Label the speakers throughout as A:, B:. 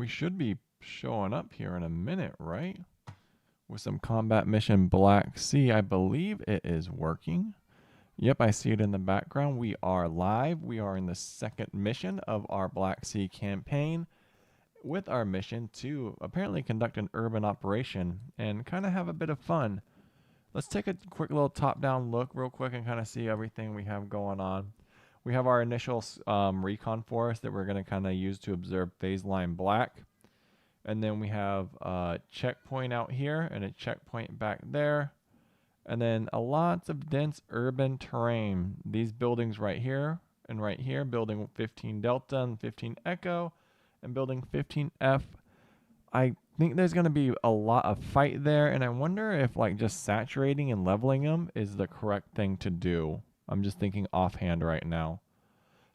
A: We should be showing up here in a minute, right? With some combat mission Black Sea. I believe it is working. Yep, I see it in the background. We are live. We are in the second mission of our Black Sea campaign with our mission to apparently conduct an urban operation and kind of have a bit of fun. Let's take a quick little top-down look real quick and kind of see everything we have going on. We have our initial recon force that we're going to kind of use to observe phase line black. And then we have a checkpoint out here and a checkpoint back there. And then a lots of dense urban terrain. These buildings right here and right here, building 15 Delta and 15 Echo and building 15F. I think there's going to be a lot of fight there, and I wonder if like just saturating and leveling them is the correct thing to do. I'm just thinking offhand right now.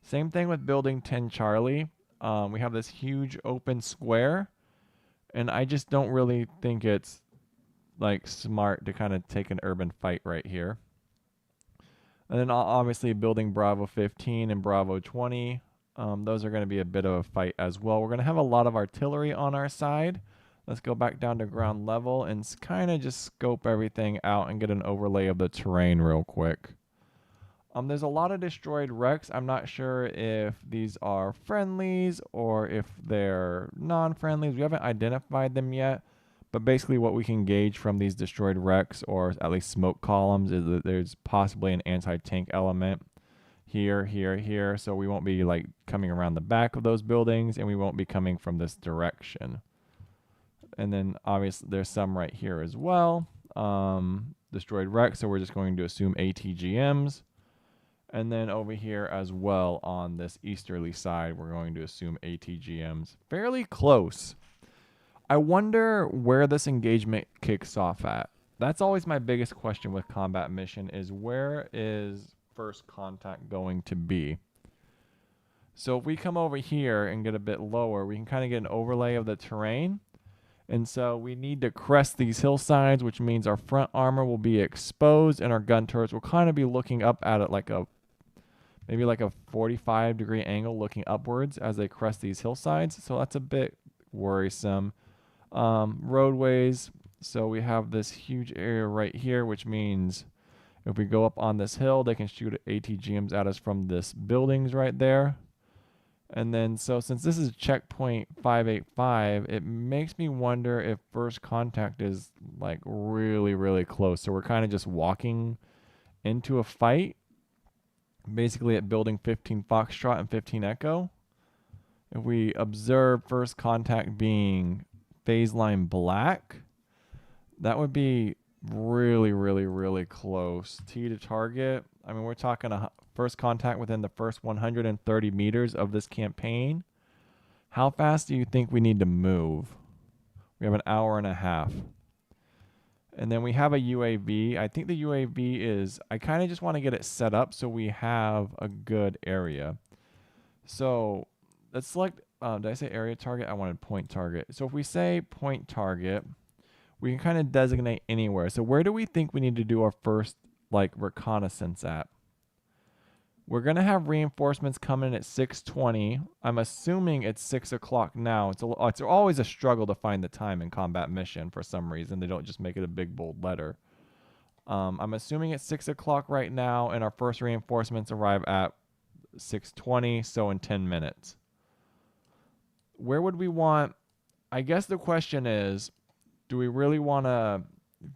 A: Same thing with building 10 Charlie. We have this huge open square, and I just don't really think it's like smart to kind of take an urban fight right here. And then obviously building Bravo 15 and Bravo 20. Those are going to be a bit of a fight as well. We're going to have a lot of artillery on our side. Let's go back down to ground level and kind of just scope everything out and get an overlay of the terrain real quick. There's a lot of destroyed wrecks. I'm not sure if these are friendlies or if they're non-friendlies. We haven't identified them yet. But basically what we can gauge from these destroyed wrecks, or at least smoke columns, is that there's possibly an anti-tank element here, here, here. So we won't be like coming around the back of those buildings, and we won't be coming from this direction. And then obviously there's some right here as well. Destroyed wrecks, so we're just going to assume ATGMs. And then over here as well on this easterly side, we're going to assume ATGMs. Fairly close. I wonder where this engagement kicks off at. That's always my biggest question with combat mission is where is first contact going to be? So if we come over here and get a bit lower, we can kind of get an overlay of the terrain. And so we need to crest these hillsides, which means our front armor will be exposed and our gun turrets will kind of be looking up at it like a maybe like a 45-degree angle looking upwards as they crest these hillsides. So that's a bit worrisome. Roadways. So we have this huge area right here, which means if we go up on this hill, they can shoot ATGMs at us from this buildings right there. And then, so since this is checkpoint 585, it makes me wonder if first contact is like really, really close. So we're kind of just walking into a fight, basically at building 15 Foxtrot and 15 Echo. If we observe first contact being phase line black, that would be really, really, really close. T to target. I mean, we're talking a first contact within the first 130 meters of this campaign. How fast do you think we need to move? We have an hour and a half. And then we have a UAV. I think the UAV is, I kind of just want to get it set up so we have a good area. So let's select, did I say area target? I wanted point target. So if we say point target, we can kind of designate anywhere. So where do we think we need to do our first like reconnaissance at? We're going to have reinforcements coming at 6:20. I'm assuming it's 6 o'clock now. It's always a struggle to find the time in combat mission for some reason. They don't just make it a big bold letter. I'm assuming it's 6 o'clock right now, and our first reinforcements arrive at 6:20, so in 10 minutes. Where would we want? I guess the question is, do we really want to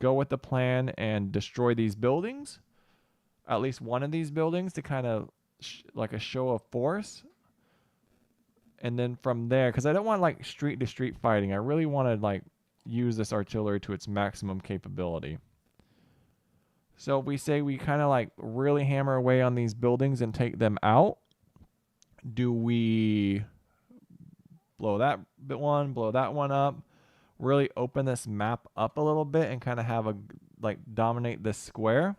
A: go with the plan and destroy these buildings? At least one of these buildings to kind of like a show of force. And then from there, because I don't want like street to street fighting. I really want to like use this artillery to its maximum capability. So we say we kind of like really hammer away on these buildings and take them out. Do we blow that one, blow that one up? Really open this map up a little bit and kind of have a like dominate this square?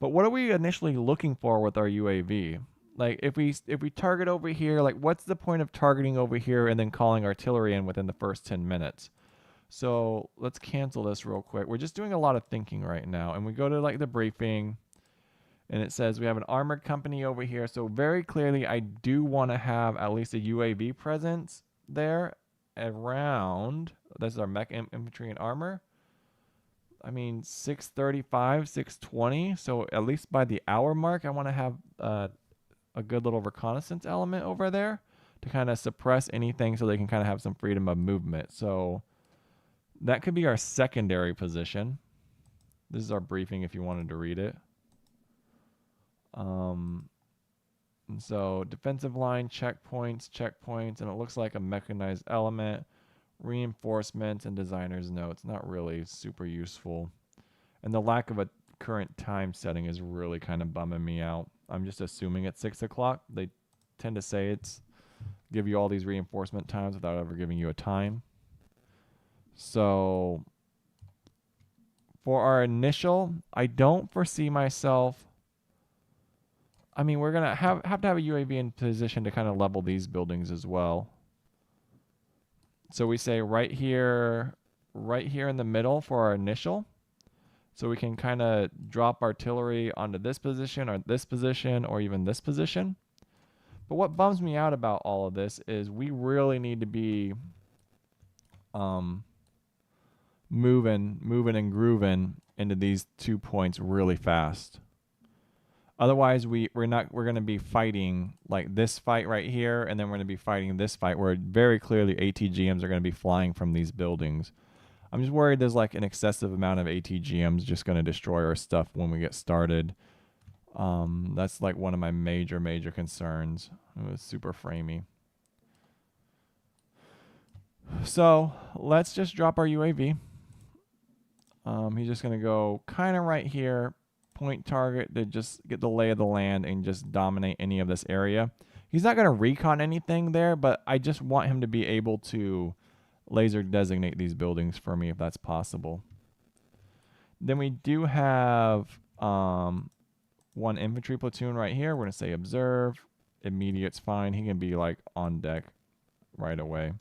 A: But what are we initially looking for with our UAV? Like if we target over here, like what's the point of targeting over here and then calling artillery in within the first 10 minutes? So let's cancel this real quick. We're just doing a lot of thinking right now. And we go to like the briefing and it says we have an armored company over here. So very clearly I do want to have at least a UAV presence there around, this is our mech infantry and armor. I mean, 635, 620. So at least by the hour mark, I want to have a good little reconnaissance element over there to kind of suppress anything so they can kind of have some freedom of movement. So that could be our secondary position. This is our briefing if you wanted to read it. And so defensive line, checkpoints, and it looks like a mechanized element, reinforcements, and designer's notes. Not really super useful. And the lack of a current time setting is really kind of bumming me out. I'm just assuming it's 6 o'clock. They tend to say it's give you all these reinforcement times without ever giving you a time. So for our initial, I don't foresee myself. I mean, we're gonna have to have a UAV in position to kind of level these buildings as well. So we say right here in the middle for our initial. So we can kind of drop artillery onto this position or even this position. But what bums me out about all of this is we really need to be moving and grooving into these 2 points really fast. Otherwise, we're going to be fighting like this fight right here, and then we're going to be fighting this fight where very clearly ATGMs are going to be flying from these buildings. I'm just worried there's like an excessive amount of ATGMs just going to destroy our stuff when we get started. That's like one of my major concerns. It was super framey. So let's just drop our UAV. He's just going to go kind of right here, point target to just get the lay of the land and just dominate any of this area. He's not going to recon anything there, but I just want him to be able to laser designate these buildings for me if that's possible. Then we do have one infantry platoon right here. We're going to say observe. Immediate's fine. He can be like on deck right away.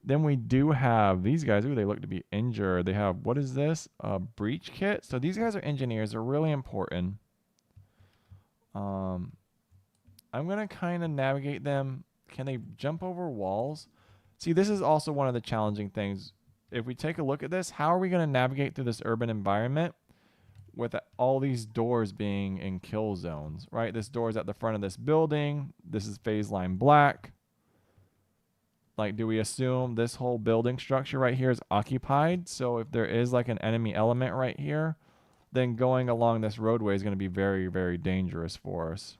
A: Then we do have these guys. Ooh, they look to be injured. They have, what is this? A breach kit. So these guys are engineers. They're really important. I'm going to kind of navigate them. Can they jump over walls? See, this is also one of the challenging things. If we take a look at this, how are we going to navigate through this urban environment with all these doors being in kill zones, right? This door is at the front of this building. This is phase line black. Like, do we assume this whole building structure right here is occupied? So if there is like an enemy element right here, then going along this roadway is going to be very dangerous for us.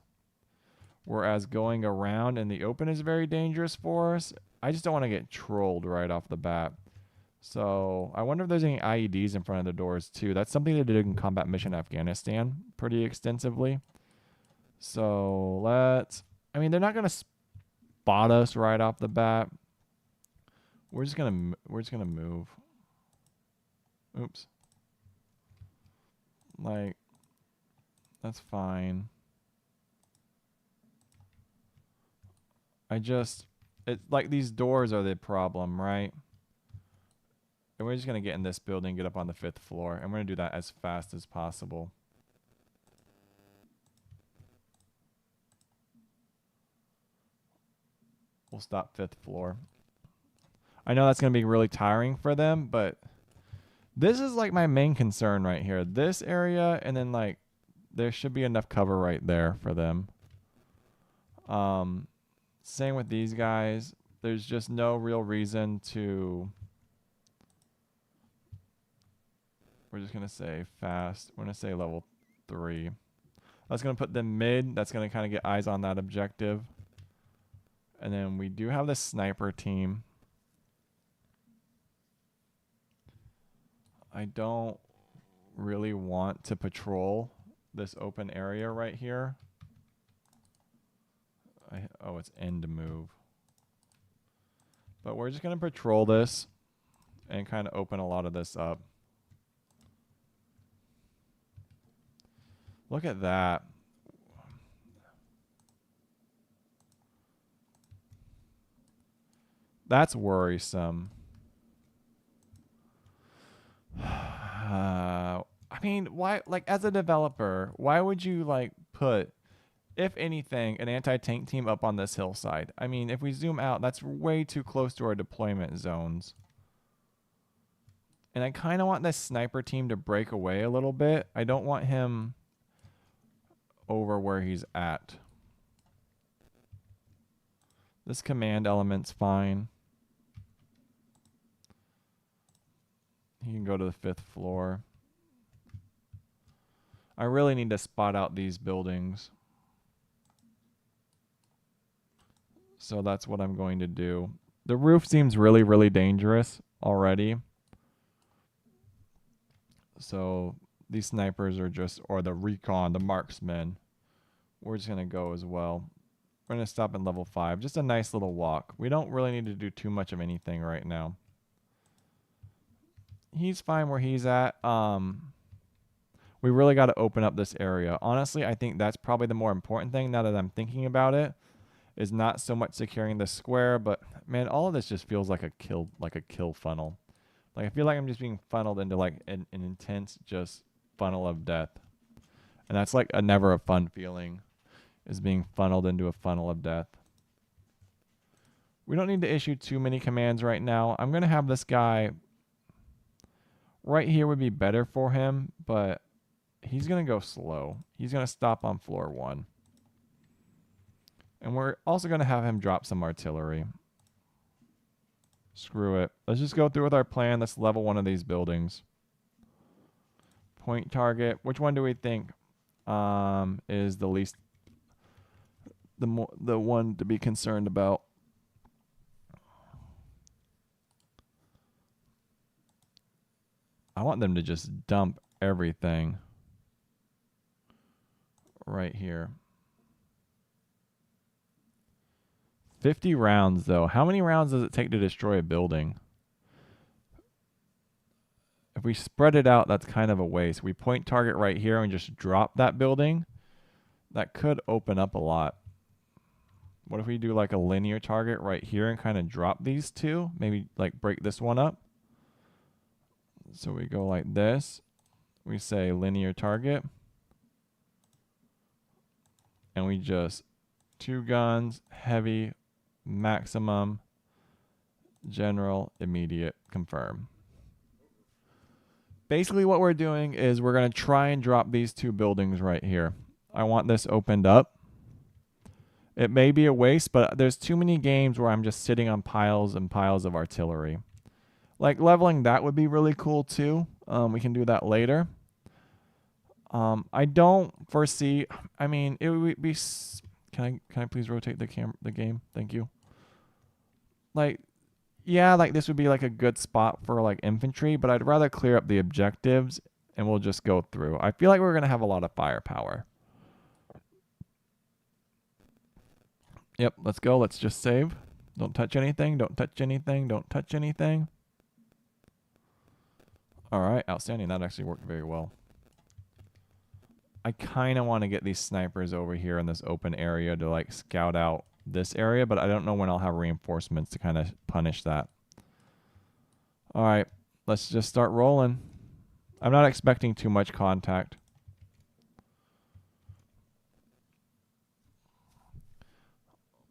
A: Whereas going around in the open is very dangerous for us. I just don't want to get trolled right off the bat. So I wonder if there's any IEDs in front of the doors too. That's something they did in Combat Mission Afghanistan pretty extensively. So I mean, they're not going to spot us right off the bat. We're just gonna move. Oops. Like, that's fine. It's like these doors are the problem, right? And we're just gonna get in this building, get up on the 5th floor, and we're gonna do that as fast as possible. We'll stop 5th floor. I know that's going to be really tiring for them, but this is like my main concern right here. This area, and then like there should be enough cover right there for them. Same with these guys. There's just no real reason to... We're just going to say fast. We're going to say level 3. That's going to put them mid. That's going to kind of get eyes on that objective. And then we do have the sniper team. I don't really want to patrol this open area right here. Oh, it's end move. But we're just going to patrol this and kind of open a lot of this up. Look at that. That's worrisome. I mean, why, like, as a developer, why would you like put if anything, an anti-tank team up on this hillside. I mean, if we zoom out, that's way too close to our deployment zones. And I kind of want this sniper team to break away a little bit. I don't want him over where he's at. This command element's fine. He can go to the 5th floor. I really need to spot out these buildings. So that's what I'm going to do. The roof seems really, really dangerous already. So these snipers are just, or the recon, the marksmen, we're just going to go as well. We're going to stop at level 5. Just a nice little walk. We don't really need to do too much of anything right now. He's fine where he's at. We really got to open up this area. Honestly, I think that's probably the more important thing now that I'm thinking about it, is not so much securing the square, but man, all of this just feels like a kill funnel. Like, I feel like I'm just being funneled into like an intense just funnel of death. And that's like never a fun feeling, is being funneled into a funnel of death. We don't need to issue too many commands right now. I'm going to have this guy right here would be better for him, but he's going to go slow. He's going to stop on floor 1. And we're also going to have him drop some artillery. Screw it. Let's just go through with our plan. Let's level one of these buildings. Point target. Which one do we think is the least, the one to be concerned about? I want them to just dump everything right here. 50 rounds, though. How many rounds does it take to destroy a building? If we spread it out, that's kind of a waste. We point target right here and just drop that building. That could open up a lot. What if we do like a linear target right here and kind of drop these two? Maybe like break this one up. So we go like this. We say linear target. And we just 2 guns, heavy, maximum, general, immediate, confirm. Basically what we're doing is we're going to try and drop these 2 buildings right here. I want this opened up. It may be a waste, but there's too many games where I'm just sitting on piles and piles of artillery. Like leveling that would be really cool too. We can do that later. I don't foresee, I mean, it would be, can I please rotate the game? Thank you. Like, yeah, like this would be like a good spot for like infantry, but I'd rather clear up the objectives and we'll just go through. I feel like we're going to have a lot of firepower. Yep, let's go. Let's just save. Don't touch anything. Don't touch anything. Don't touch anything. All right, outstanding. That actually worked very well. I kind of want to get these snipers over here in this open area to like scout out this area, but I don't know when I'll have reinforcements to kind of punish that. All right, let's just start rolling. I'm not expecting too much contact.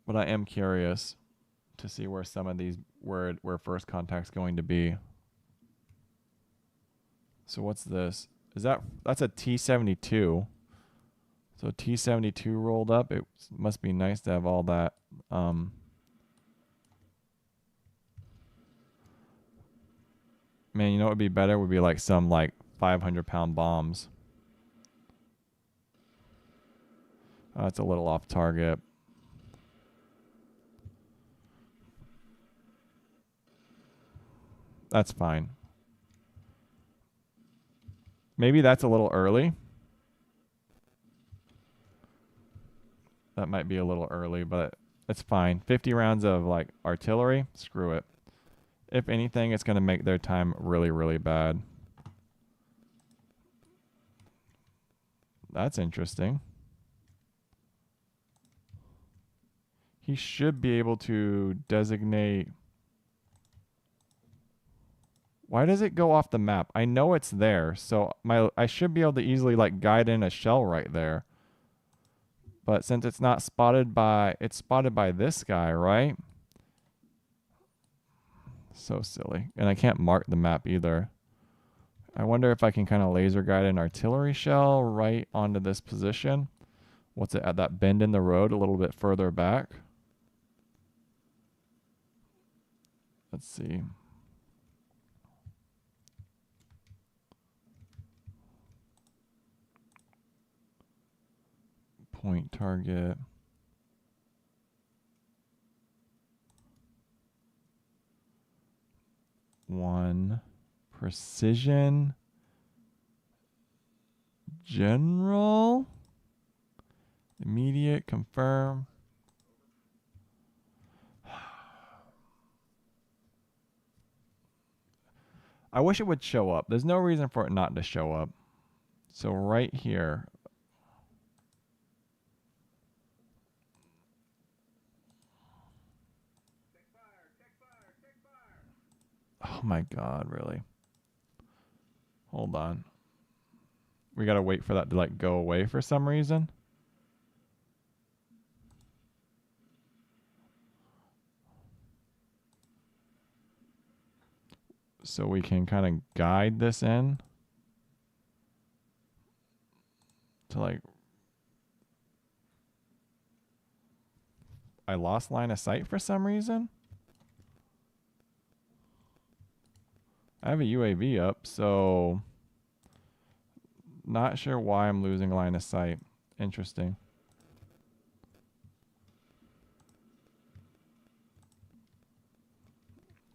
A: But I am curious to see where some of these, where first contact's going to be. So what's this? Is that's a T-72. So T-72 rolled up. It must be nice to have all that. Man, you know what would be better? Would be like some like 500-pound bombs. That's a little off target. That's fine. Maybe that's a little early. That might be a little early, but it's fine. 50 rounds of like artillery. Screw it. If anything, it's going to make their time really, really bad. That's interesting. He should be able to designate. Why does it go off the map? I know it's there, so I should be able to easily like guide in a shell right there. But since it's not spotted by, it's spotted by this guy, right? So silly. And I can't mark the map either. I wonder if I can kind of laser guide an artillery shell right onto this position. What's it at that bend in the road a little bit further back? Let's see. Point target. One. Precision. General. Immediate. Confirm. I wish it would show up. There's no reason for it not to show up. So right here. Oh my God, really? Hold on. We gotta wait for that to like go away for some reason. So we can kind of guide this in to like, I lost line of sight for some reason. I have a UAV up, so not sure why I'm losing line of sight. Interesting.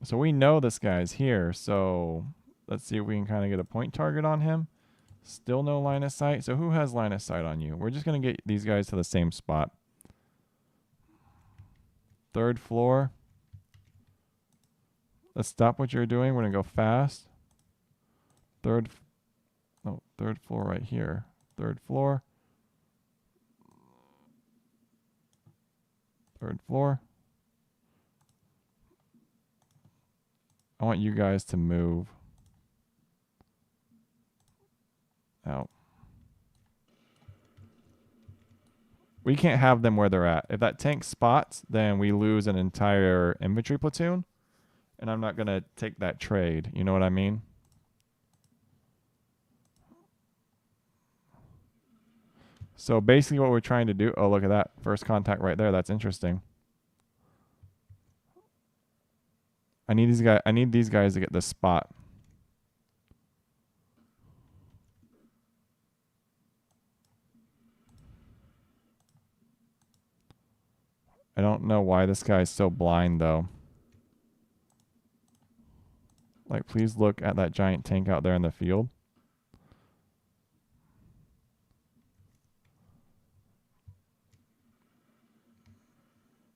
A: So we know this guy's here, so let's see if we can kind of get a point target on him. Still no line of sight. So who has line of sight on you? We're just going to get these guys to the same spot. 3rd floor. Let's stop what you're doing. We're going to go fast. 3rd floor right here. 3rd floor. 3rd floor. I want you guys to move out. We can't have them where they're at. If that tank spots, then we lose an entire infantry platoon. And I'm not going to take that trade. You know what I mean? So basically what we're trying to do... Oh, look at that. First contact right there. That's interesting. I need these guys to get this spot. I don't know why this guy's so blind, though. Like, please look at that giant tank out there in the field.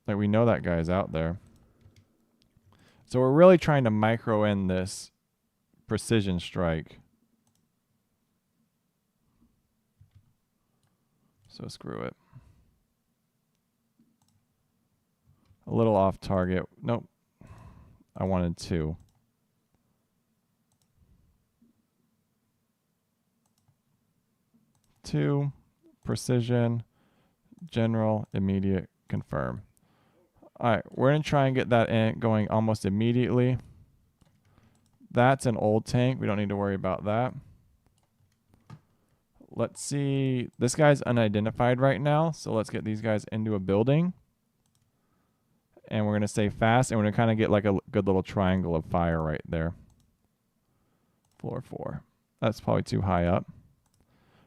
A: Like, we know that guy's out there. So we're really trying to micro in this precision strike. So screw it. A little off target. Nope. I wanted 2. 2. Precision. General. Immediate. Confirm. All right. We're going to try and get that in going almost immediately. That's an old tank. We don't need to worry about that. Let's see. This guy's unidentified right now. So let's get these guys into a building. And we're going to stay fast. And we're going to kind of get like a good little triangle of fire right there. Floor 4. That's probably too high up.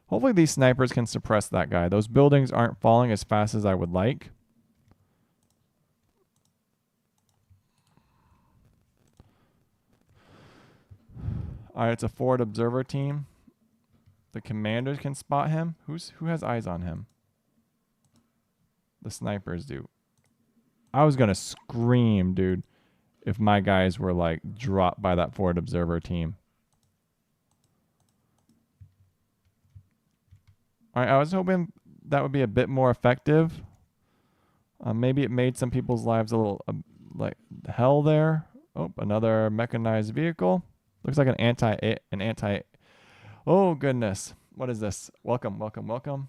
A: Hopefully these snipers can suppress that guy. Those buildings aren't falling as fast as I would like. All right, it's a forward observer team. The commanders can spot him. Who has eyes on him? The snipers do. I was going to scream, dude, if my guys were like dropped by that forward observer team. All right, I was hoping that would be a bit more effective. Maybe it made some people's lives a little like hell there. Oh, another mechanized vehicle. Looks like an anti. Oh goodness, what is this? Welcome, welcome, welcome.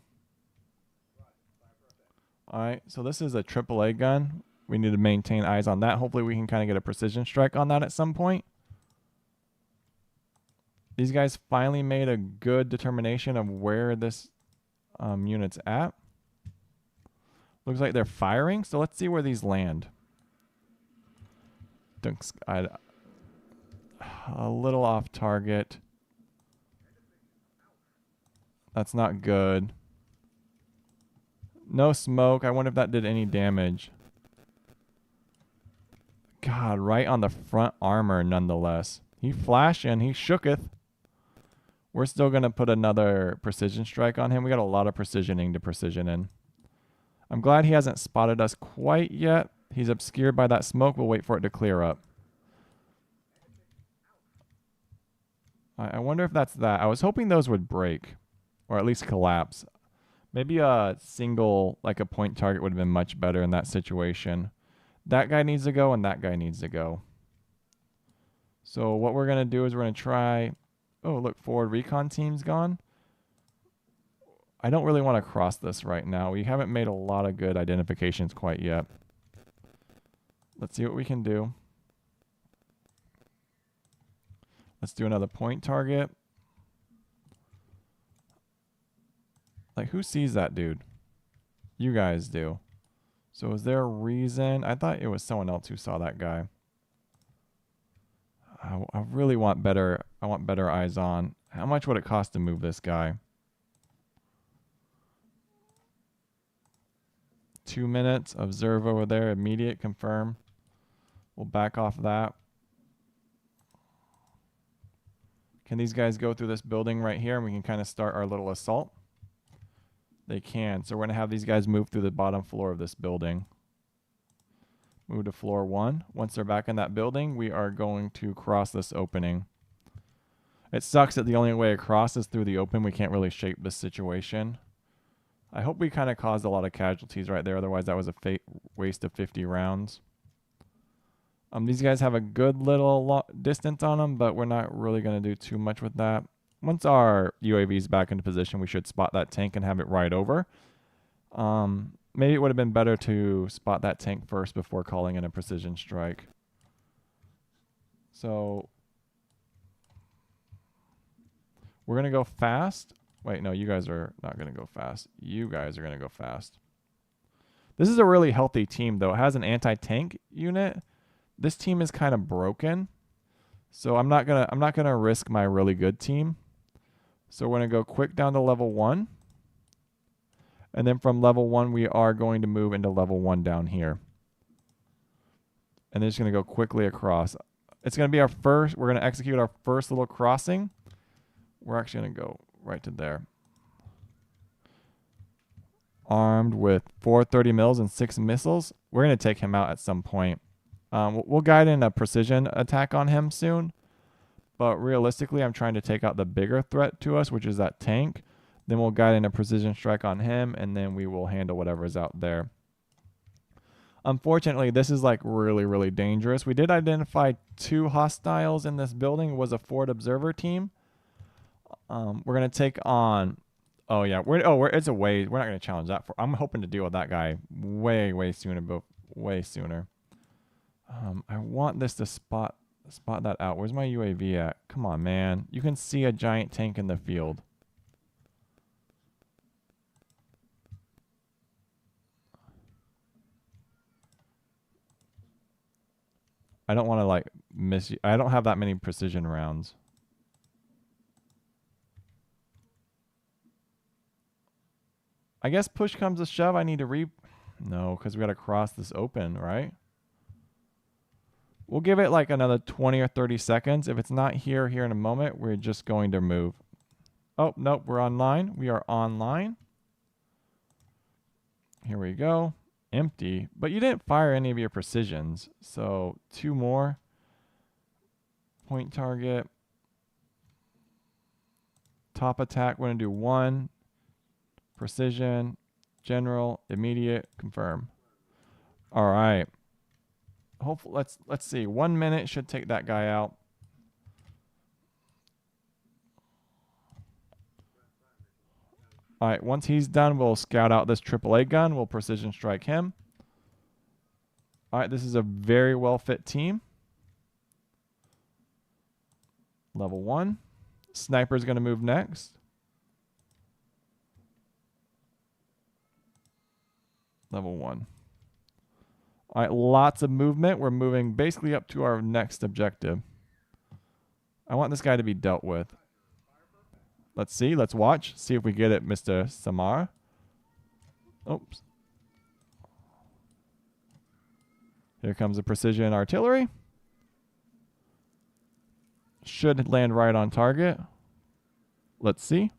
A: All right, so this is a AAA gun. We need to maintain eyes on that. Hopefully we can kind of get a precision strike on that at some point. These guys finally made a good determination of where this unit's at. Looks like they're firing, so let's see where these land. A little off target. That's not good. No smoke. I wonder if that did any damage. God, right on the front armor nonetheless. He flashing. He shooketh. We're still going to put another precision strike on him. We got a lot of precisioning to precision in. I'm glad he hasn't spotted us quite yet. He's obscured by that smoke. We'll wait for it to clear up. I wonder if that's that. I was hoping those would break. Or at least collapse. Maybe a single, like a point target would have been much better in that situation. That guy needs to go and that guy needs to go. So what we're going to do is we're going to try... Oh, look, forward recon team's gone. I don't really want to cross this right now. We haven't made a lot of good identifications quite yet. Let's see what we can do. Let's do another point target. Like, who sees that dude? You guys do. So is there a reason? I thought it was someone else who saw that guy. I really want better. I want better eyes on. How much would it cost to move this guy? 2 minutes. Observe over there. Immediate. Confirm. We'll back off that. Can these guys go through this building right here and we can kind of start our little assault? They can. So we're going to have these guys move through the bottom floor of this building. Move to floor 1. Once they're back in that building, we are going to cross this opening. It sucks that the only way across is through the open. We can't really shape this situation. I hope we kind of caused a lot of casualties right there. Otherwise, that was a waste of 50 rounds. These guys have a good little distance on them, but we're not really going to do too much with that. Once our UAV is back into position, we should spot that tank and have it right over. Maybe it would have been better to spot that tank first before calling in a precision strike. So we're going to go fast. Wait, no, you guys are not going to go fast. You guys are going to go fast. This is a really healthy team, though. It has an anti-tank unit. This team is kind of broken. So I'm not gonna risk my really good team. So we're going to go quick down to level 1. And then from level 1, we are going to move into level 1 down here. And then just going to go quickly across. It's going to be our first, we're going to execute our first little crossing. We're actually going to go right to there. Armed with 430 mils and 6 missiles. We're going to take him out at some point. We'll guide in a precision attack on him soon. But realistically, I'm trying to take out the bigger threat to us, which is that tank. Then we'll guide in a precision strike on him, and then we will handle whatever is out there. Unfortunately, this is like really, really dangerous. We did identify 2 hostiles in this building. It was a forward observer team. We're going to take on... Oh, yeah. It's a way... We're not going to challenge that. I'm hoping to deal with that guy way sooner. Way sooner. I want this to spot that out. Where's my UAV at? Come on, man. You can see a giant tank in the field. I don't want to like miss you. I don't have that many precision rounds. I guess push comes to shove. I need to No, because we got to cross this open, right? We'll give it like another 20 or 30 seconds. If it's not here in a moment, we're just going to move. Oh, nope, we're online. We are online. Here we go. Empty. But you didn't fire any of your precisions. So 2 more. Point target. Top attack. We're going to do 1. Precision. General. Immediate. Confirm. All right. Hopefully, let's see. 1 minute should take that guy out. All right, once he's done, we'll scout out this AAA gun. We'll precision strike him. All right, this is a very well fit team. Level 1. Sniper's going to move next. Level 1. All right, lots of movement. We're moving basically up to our next objective. I want this guy to be dealt with. Let's see. Let's watch. See if we get it, Mr. Samar. Oops. Here comes the precision artillery. Should land right on target. Let's see.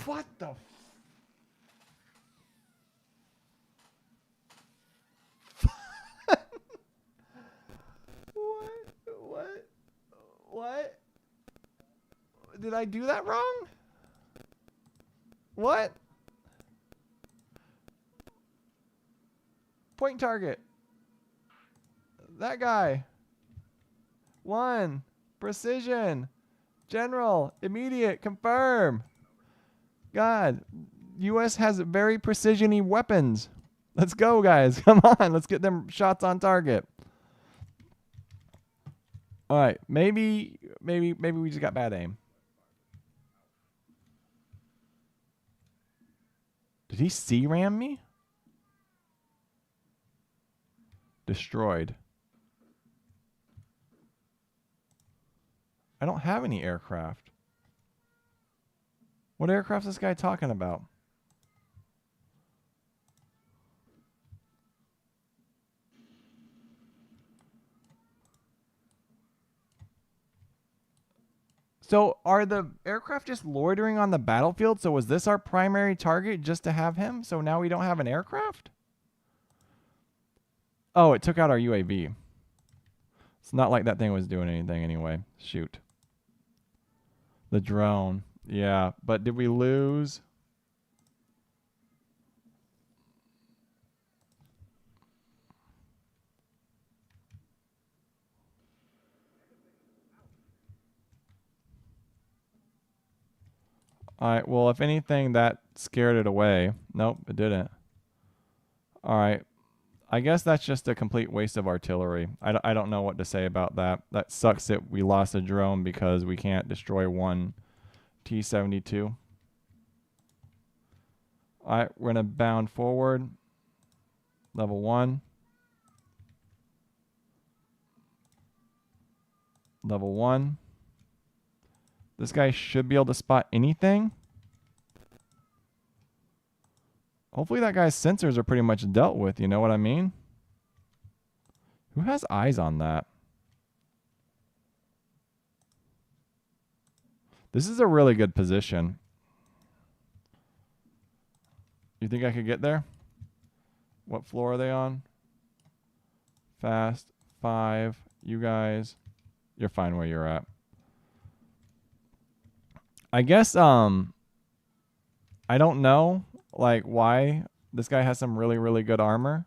A: What the What? Did I do that wrong? What? Point target. That guy. 1. Precision. General. Immediate. Confirm. God. U.S. has very precision-y weapons. Let's go, guys. Come on. Let's get them shots on target. All right. Maybe we just got bad aim. Did he C-ram me? Destroyed. I don't have any aircraft. What aircraft is this guy talking about? So are the aircraft just loitering on the battlefield? So was this our primary target just to have him? So now we don't have an aircraft? Oh, it took out our UAV. It's not like that thing was doing anything anyway. Shoot. The drone. Yeah, but did we lose? All right, well, if anything, that scared it away. Nope, it didn't. All right. I guess that's just a complete waste of artillery. I don't know what to say about that. That sucks that we lost a drone because we can't destroy one T-72. All right, we're going to bound forward. Level 1. Level 1. This guy should be able to spot anything. Hopefully that guy's sensors are pretty much dealt with, you know what I mean? Who has eyes on that? This is a really good position. You think I could get there? What floor are they on? Fast. 5. You guys, you're fine where you're at. I guess, I don't know, like, why this guy has some really, really good armor.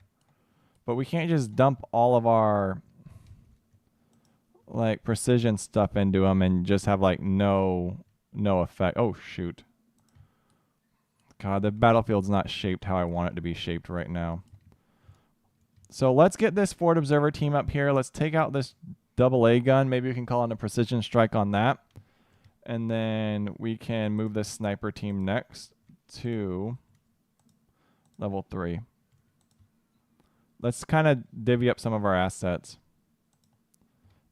A: But we can't just dump all of our, like, precision stuff into him and just have, like, no effect. Oh, shoot. God, the battlefield's not shaped how I want it to be shaped right now. So let's get this forward observer team up here. Let's take out this AA gun. Maybe we can call in a precision strike on that. And then we can move this sniper team next to level 3. Let's kind of divvy up some of our assets.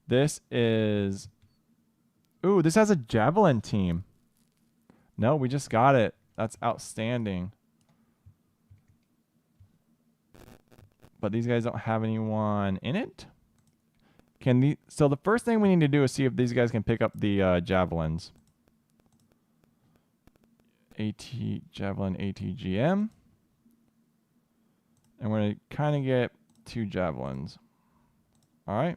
A: This is... Ooh, this has a javelin team. No, we just got it. That's outstanding. But these guys don't have anyone in it. So the first thing we need to do is see if these guys can pick up the javelins. Javelin ATGM. And we're going to kind of get 2 javelins. All right.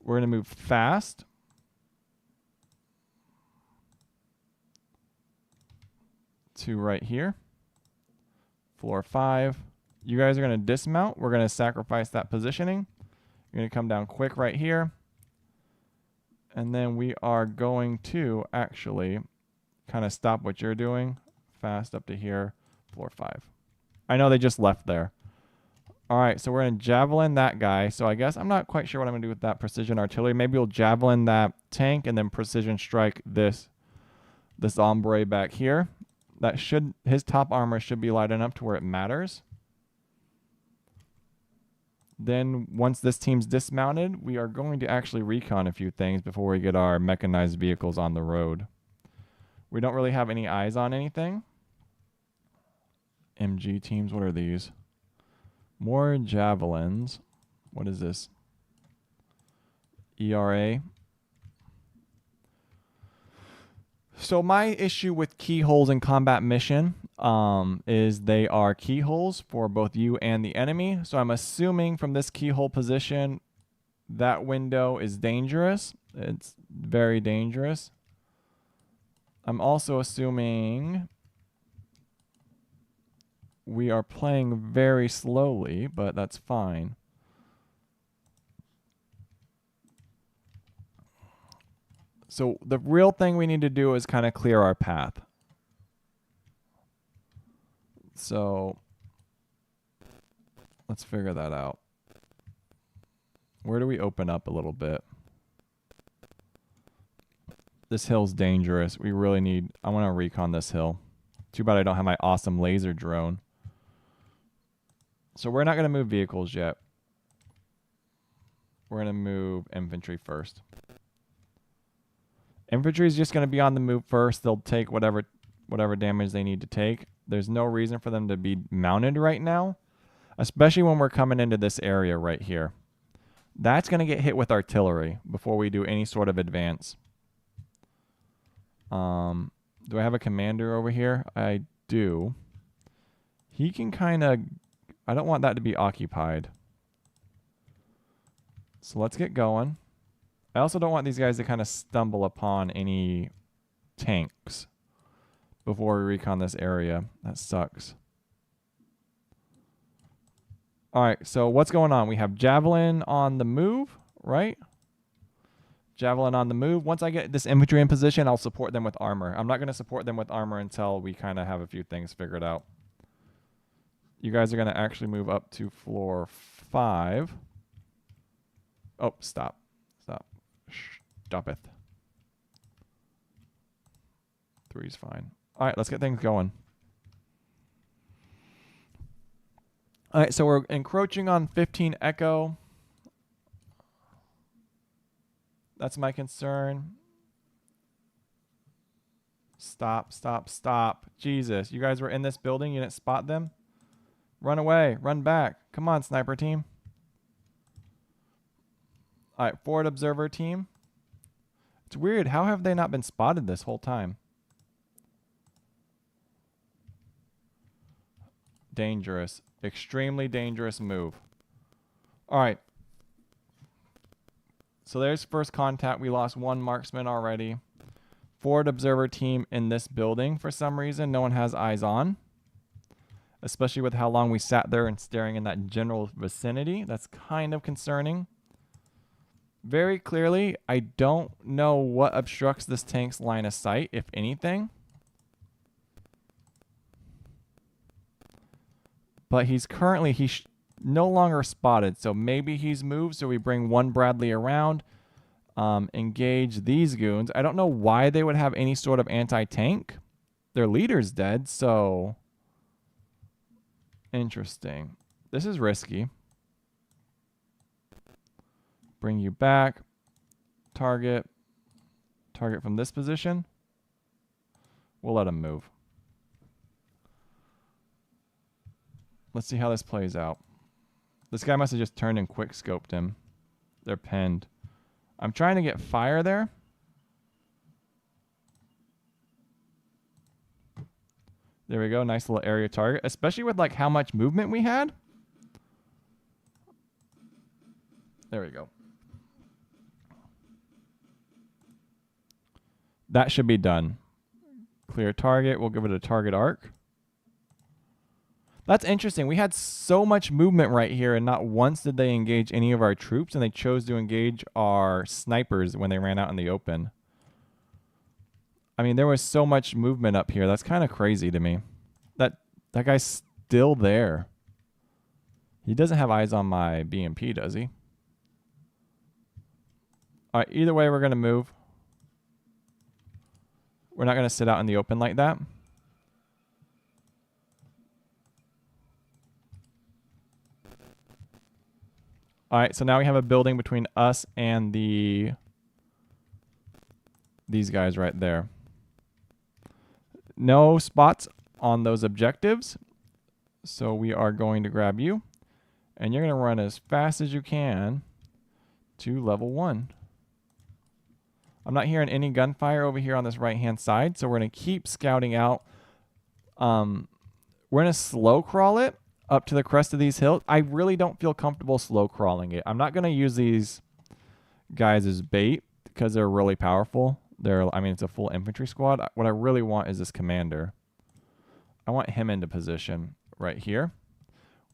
A: We're going to move fast. To right here. Floor 5. You guys are going to dismount. We're going to sacrifice that positioning. You're going to come down quick right here. And then we are going to actually kind of stop what you're doing. Fast up to here. Floor 5. I know they just left there. All right, so we're going to javelin that guy. So I guess I'm not quite sure what I'm going to do with that precision artillery. Maybe we'll javelin that tank and then precision strike this hombre back here. That should, his top armor should be light enough to where it matters. Then once this team's dismounted, we are going to actually recon a few things before we get our mechanized vehicles on the road. We don't really have any eyes on anything. MG teams, what are these? More javelins. What is this? ERA. So my issue with keyholes in combat mission is they are keyholes for both you and the enemy. So I'm assuming from this keyhole position, that window is dangerous. It's very dangerous. I'm also assuming we are playing very slowly, but that's fine. So the real thing we need to do is kind of clear our path. So let's figure that out. Where do we open up a little bit? This hill's dangerous. We really need... I want to recon this hill. Too bad I don't have my awesome laser drone. So we're not going to move vehicles yet. We're going to move infantry first. Infantry is just going to be on the move first. They'll take whatever damage they need to take. There's no reason for them to be mounted right now, especially when we're coming into this area right here. That's going to get hit with artillery before we do any sort of advance. Do I have a commander over here? I do. He can kind of... I don't want that to be occupied. So let's get going. I also don't want these guys to kind of stumble upon any tanks before we recon this area. That sucks. All right, so what's going on? We have Javelin on the move, right? Javelin on the move. Once I get this infantry in position, I'll support them with armor. I'm not going to support them with armor until we kind of have a few things figured out. You guys are going to actually move up to floor 5. Oh, stop. Stop. Stoppeth. 3's fine. All right, let's get things going. All right, so we're encroaching on 15 Echo. That's my concern. Stop, stop, stop. Jesus, you guys were in this building. You didn't spot them? Run away. Run back. Come on, sniper team. All right, forward observer team. It's weird. How have they not been spotted this whole time? Dangerous. Extremely dangerous move. All right. So there's first contact. We lost one marksman already. Forward observer team in this building for some reason. No one has eyes on. Especially with how long we sat there and staring in that general vicinity. That's kind of concerning. Very clearly, I don't know what obstructs this tank's line of sight, if anything. But he's currently, no longer spotted. So maybe he's moved. So we bring one Bradley around. Engage these goons. I don't know why they would have any sort of anti-tank. Their leader's dead, so... Interesting. This is risky. Bring you back. Target. Target from this position. We'll let him move. Let's see how this plays out. This guy must have just turned and quick scoped him. They're pinned. I'm trying to get fire there. There we go. Nice little area target, especially with like how much movement we had. There we go. That should be done. Clear target. We'll give it a target arc. That's interesting. We had so much movement right here, and not once did they engage any of our troops, and they chose to engage our snipers when they ran out in the open. I mean, there was so much movement up here. That's kind of crazy to me. That guy's still there. He doesn't have eyes on my BMP, does he? All right, either way, we're going to move. We're not going to sit out in the open like that. All right, so now we have a building between us and these guys right there. No spots on those objectives, so we are going to grab you, and you're going to run as fast as you can to level 1. I'm not hearing any gunfire over here on this right-hand side, so we're going to keep scouting out. We're going to slow crawl it up to the crest of these hills. I really don't feel comfortable slow crawling it. I'm not going to use these guys as bait because they're really powerful. I mean, it's a full infantry squad. What I really want is this commander. I want him into position right here.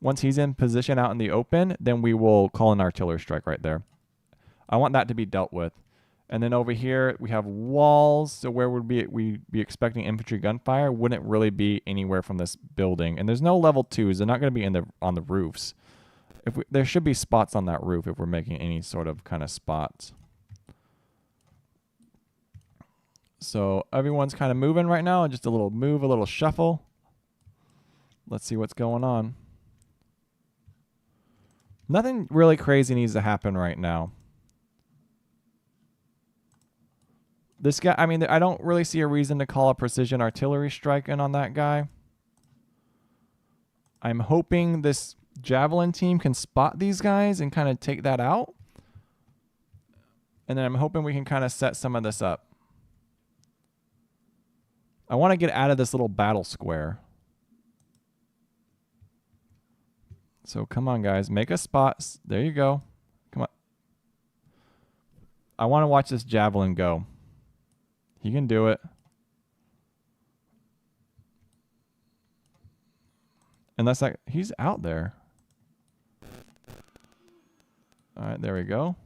A: Once he's in position out in the open, then we will call an artillery strike right there. I want that to be dealt with. And then over here, we have walls. So where would we be expecting infantry gunfire? Wouldn't really be anywhere from this building. And there's no level 2s. They're not going to be on the roofs. There should be spots on that roof if we're making any sort of kind of spots. So everyone's kind of moving right now. Just a little move, a little shuffle. Let's see what's going on. Nothing really crazy needs to happen right now. This guy, I mean, I don't really see a reason to call a precision artillery strike in on that guy. I'm hoping this javelin team can spot these guys and kind of take that out. And then I'm hoping we can kind of set some of this up. I want to get out of this little battle square. So come on, guys. Make a spot. There you go. Come on. I want to watch this javelin go. He can do it. Unless he's out there. All right, there we go.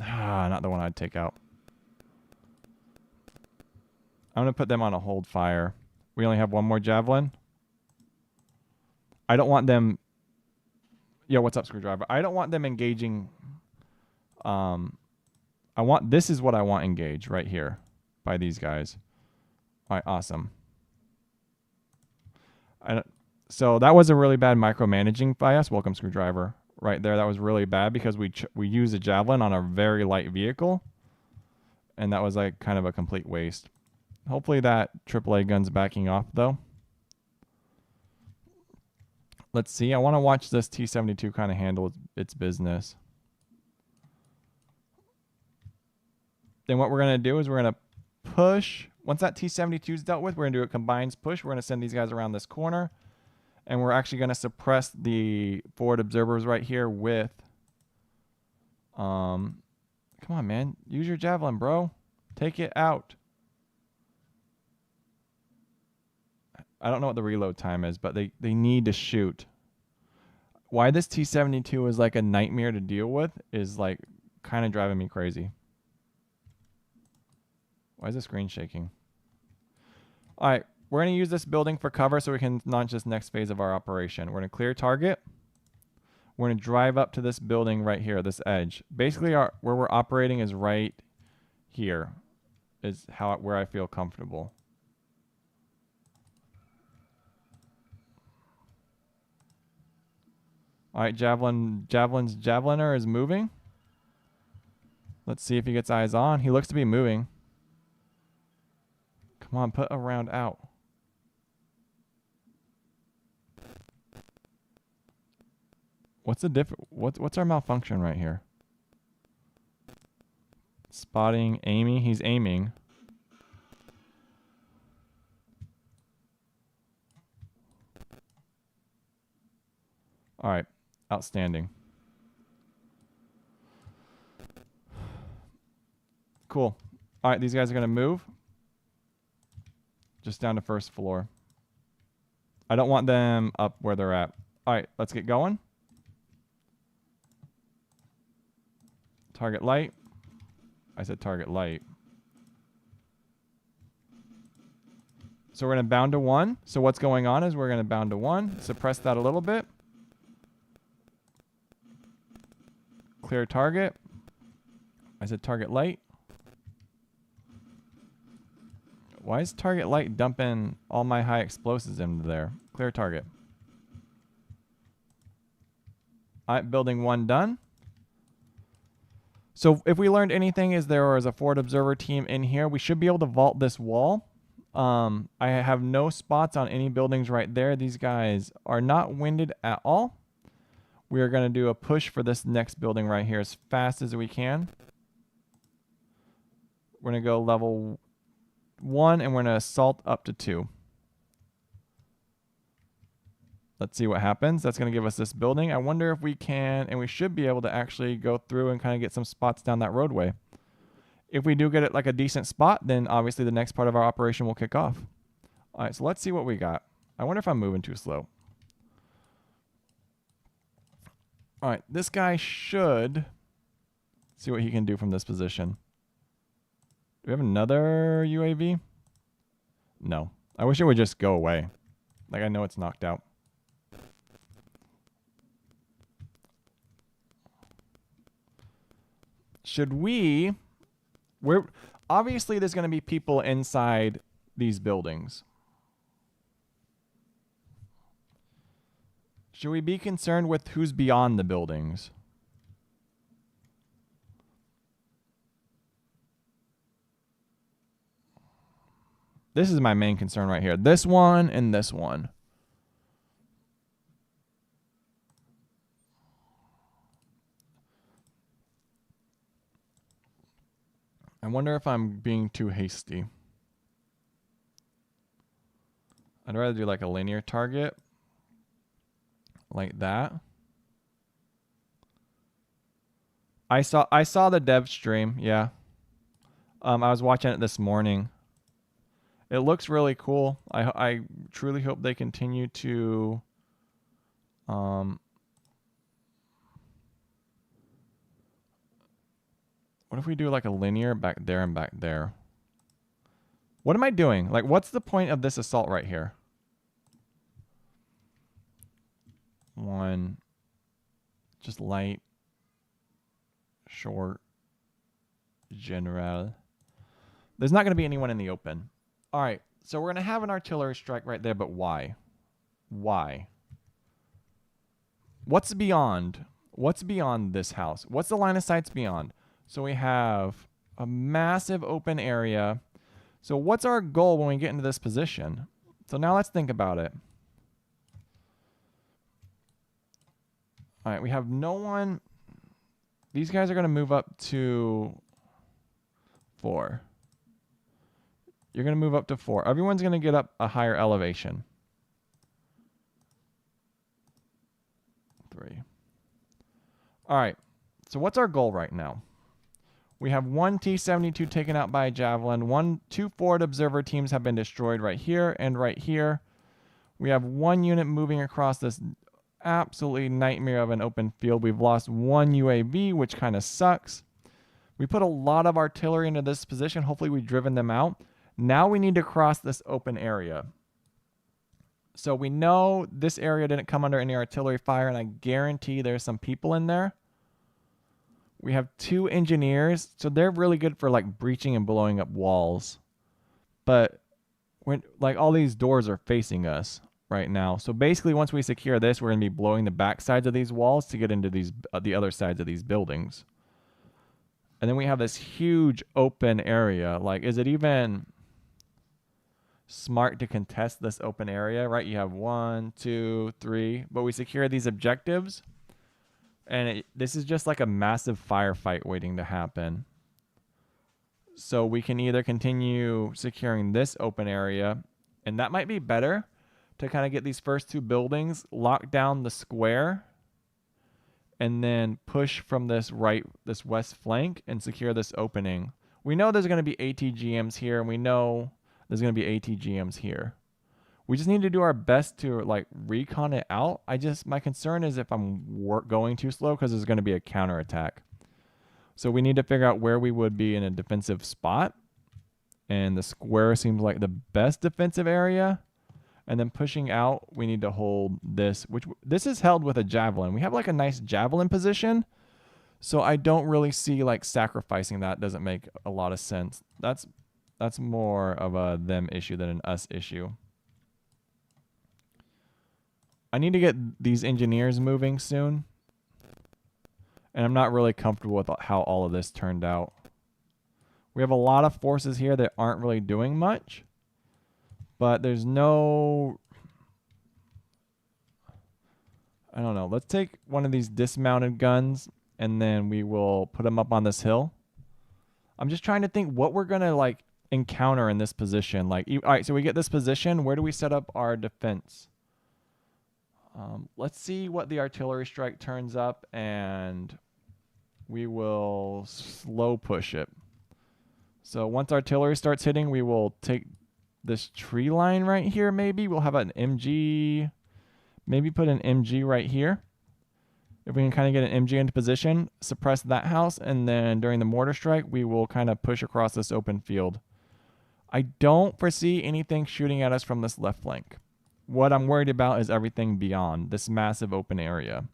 A: Ah, not the one I'd take out. I'm going to put them on a hold fire. We only have one more javelin. I don't want them... Yo, what's up, Screwdriver? I don't want them engaging... This is what I want engaged right here by these guys. All right, awesome. So that was a really bad micromanaging by us. Welcome, Screwdriver. Right there, that was really bad because we used a javelin on a very light vehicle. And that was like kind of a complete waste. Hopefully that AAA gun's backing off, though. Let's see. I want to watch this T-72 kind of handle its business. Then what we're going to do is we're going to push. Once that T-72 is dealt with, we're going to do a combines push. We're going to send these guys around this corner. And we're actually going to suppress the forward observers right here with... come on, man. Use your javelin, bro. Take it out. I don't know what the reload time is, but they need to shoot. Why this T-72 is like a nightmare to deal with is like kind of driving me crazy. Why is the screen shaking? All right, we're going to use this building for cover so we can launch this next phase of our operation. We're going to clear target. We're going to drive up to this building right here, this edge. Basically, where we're operating is right here, is where I feel comfortable. All right, Javelin's javeliner is moving. Let's see if he gets eyes on. He looks to be moving. Come on, put a round out. What's the what's our malfunction right here? Spotting, aiming. He's aiming. All right, outstanding. Cool. All right, these guys are going to move. Just down to first floor. I don't want them up where they're at. All right, let's get going. Target light. I said target light. So we're going to bound to 1. So what's going on is we're going to bound to 1. Suppress that a little bit. Clear target. I said target light. Why is target light dumping all my high explosives into there? Clear target. All right, building 1 done. So if we learned anything is there was a forward observer team in here. We should be able to vault this wall. I have no spots on any buildings right there. These guys are not winded at all. We are going to do a push for this next building right here as fast as we can. We're going to go level 1 and we're going to assault up to 2. Let's see what happens. That's going to give us this building. I wonder if we can, and we should be able to actually go through and kind of get some spots down that roadway. If we do get it like a decent spot, then obviously the next part of our operation will kick off. All right, so let's see what we got. I wonder if I'm moving too slow. All right, this guy should see what he can do from this position. Do we have another UAV? No. I wish it would just go away. Like, I know it's knocked out. Should we... obviously, there's going to be people inside these buildings. Should we be concerned with who's beyond the buildings? This is my main concern right here. This one and this one. I wonder if I'm being too hasty. I'd rather do like a linear target. Like that. I saw the dev stream, yeah. I was watching it this morning. It looks really cool. I truly hope they continue to what if we do like a linear back there and back there? What am I doing? Like, what's the point of this assault right here? 1. Just light. Short. General. There's not going to be anyone in the open. All right. So we're going to have an artillery strike right there, but why? Why? What's beyond? What's beyond this house? What's the line of sights beyond? So we have a massive open area. So what's our goal when we get into this position? So now let's think about it. All right, we have no one. These guys are going to move up to 4. You're going to move up to 4. Everyone's going to get up a higher elevation. 3. All right, so what's our goal right now? We have 1 T-72 taken out by a javelin. 2 forward observer teams have been destroyed right here and right here. We have 1 unit moving across this absolutely nightmare of an open field. We've lost 1 UAV, which kind of sucks. We put a lot of artillery into this position. Hopefully we've driven them out. Now we need to cross this open area. So we know this area didn't come under any artillery fire, and I guarantee there's some people in there. We have 2 engineers, so they're really good for like breaching and blowing up walls. But when like all these doors are facing us right now. So basically once we secure this, we're going to be blowing the back sides of these walls to get into these the other sides of these buildings. And then we have this huge open area. Like, is it even smart to contest this open area, right? You have 1, 2, 3, but we secure these objectives. And this is just like a massive firefight waiting to happen. So we can either continue securing this open area, and that might be better to kind of get these first 2 buildings, lock down the square, and then push from this west flank and secure this opening. We know there's going to be ATGMs here, and we know There's going to be ATGMs here. We just need to do our best to like recon it out. My concern is if I'm going too slow because there's going to be a counterattack. So we need to figure out where we would be in a defensive spot. And the square seems like the best defensive area. And then pushing out, we need to hold this, which this is held with a javelin. We have like a nice javelin position. So I don't really see like sacrificing that. Doesn't make a lot of sense. That's more of a them issue than an us issue. I need to get these engineers moving soon. And I'm not really comfortable with how all of this turned out. We have a lot of forces here that aren't really doing much. But there's no... I don't know. Let's take one of these dismounted guns and then we will put them up on this hill. I'm just trying to think what we're going to like encounter in this position. Like, all right, so we get this position. Where do we set up our defense? Let's see what the artillery strike turns up and we will slow push it. So once artillery starts hitting, we will take this tree line right here maybe. We'll have an MG, maybe put an MG right here. If we can kind of get an MG into position, suppress that house, and then during the mortar strike, we will kind of push across this open field. I don't foresee anything shooting at us from this left flank. What I'm worried about is everything beyond this massive open area.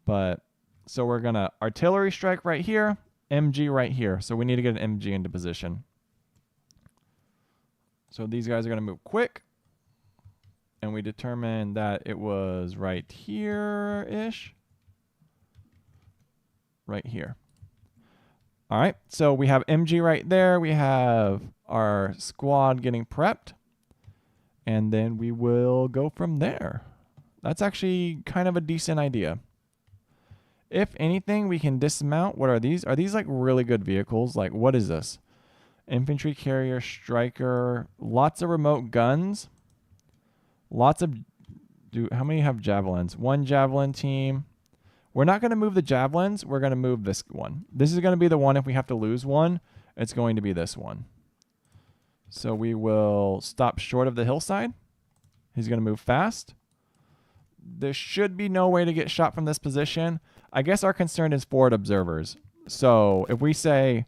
A: But, so we're going to artillery strike right here, MG right here. So we need to get an MG into position. So these guys are going to move quick. And we determined that it was right here-ish. Right here. All right, so we have MG right there. We have our squad getting prepped. And then we will go from there. That's actually kind of a decent idea. If anything, we can dismount. What are these? Are these like really good vehicles? Like, what is this? Infantry carrier, striker, lots of remote guns. Lots of... how many have javelins? One javelin team. We're not going to move the javelins. We're going to move this one. This is going to be the one if we have to lose one. It's going to be this one. So we will stop short of the hillside. He's going to move fast. There should be no way to get shot from this position. I guess our concern is forward observers. So if we say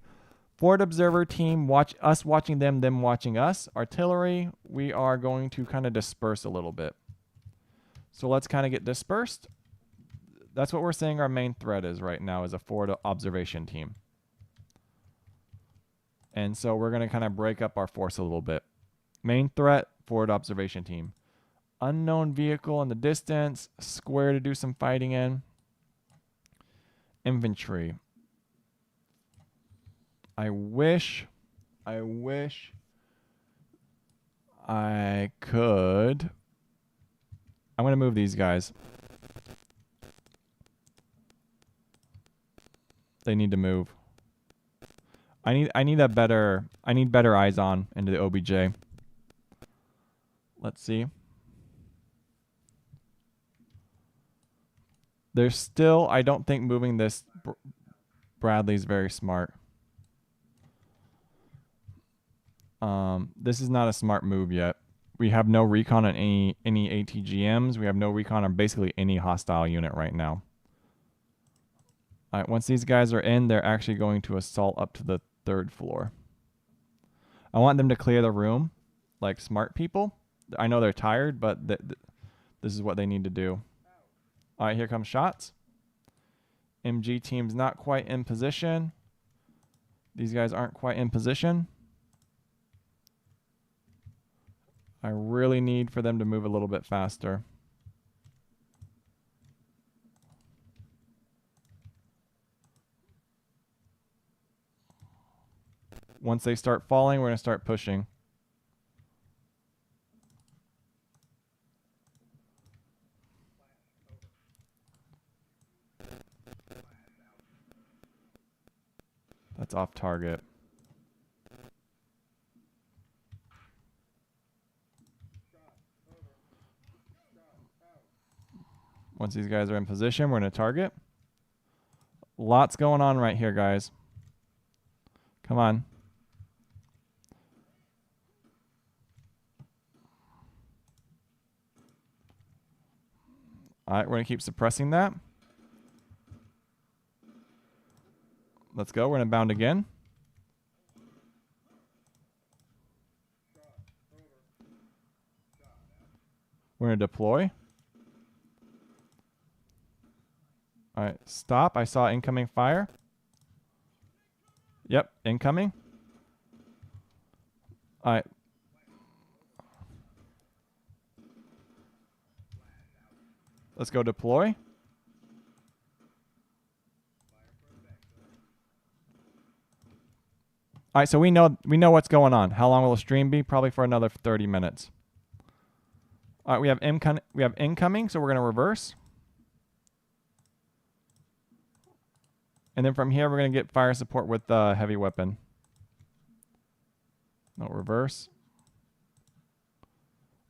A: forward observer team, watch us watching them watching us. Artillery, we are going to kind of disperse a little bit. So let's kind of get dispersed. That's what we're saying our main threat is right now, is a forward observation team. And so we're going to kind of break up our force a little bit. Main threat, forward observation team. Unknown vehicle in the distance. Square to do some fighting in. Infantry. I wish I could. I'm going to move these guys. They need to move. I need better eyes on into the OBJ. Let's see. There's still, I don't think moving this Bradley's very smart. This is not a smart move yet. We have no recon on any ATGMs. We have no recon on basically any hostile unit right now. All right, once these guys are in, they're actually going to assault up to the 3rd floor. I want them to clear the room like smart people. I know they're tired, but this is what they need to do. All right, here comes shots. MG team's not quite in position. These guys aren't quite in position. I really need for them to move a little bit faster. Once they start falling, we're going to start pushing. That's off target. Once these guys are in position, we're going to target. Lots going on right here, guys. Come on. All right, we're going to keep suppressing that. Let's go. We're going to bound again. We're going to deploy. All right, stop. I saw incoming fire. Yep, incoming. All right. Let's go deploy. All right, so we know what's going on. How long will the stream be? Probably for another 30 minutes. All right, we have incoming, so we're going to reverse. And then from here, we're going to get fire support with heavy weapon. No, reverse.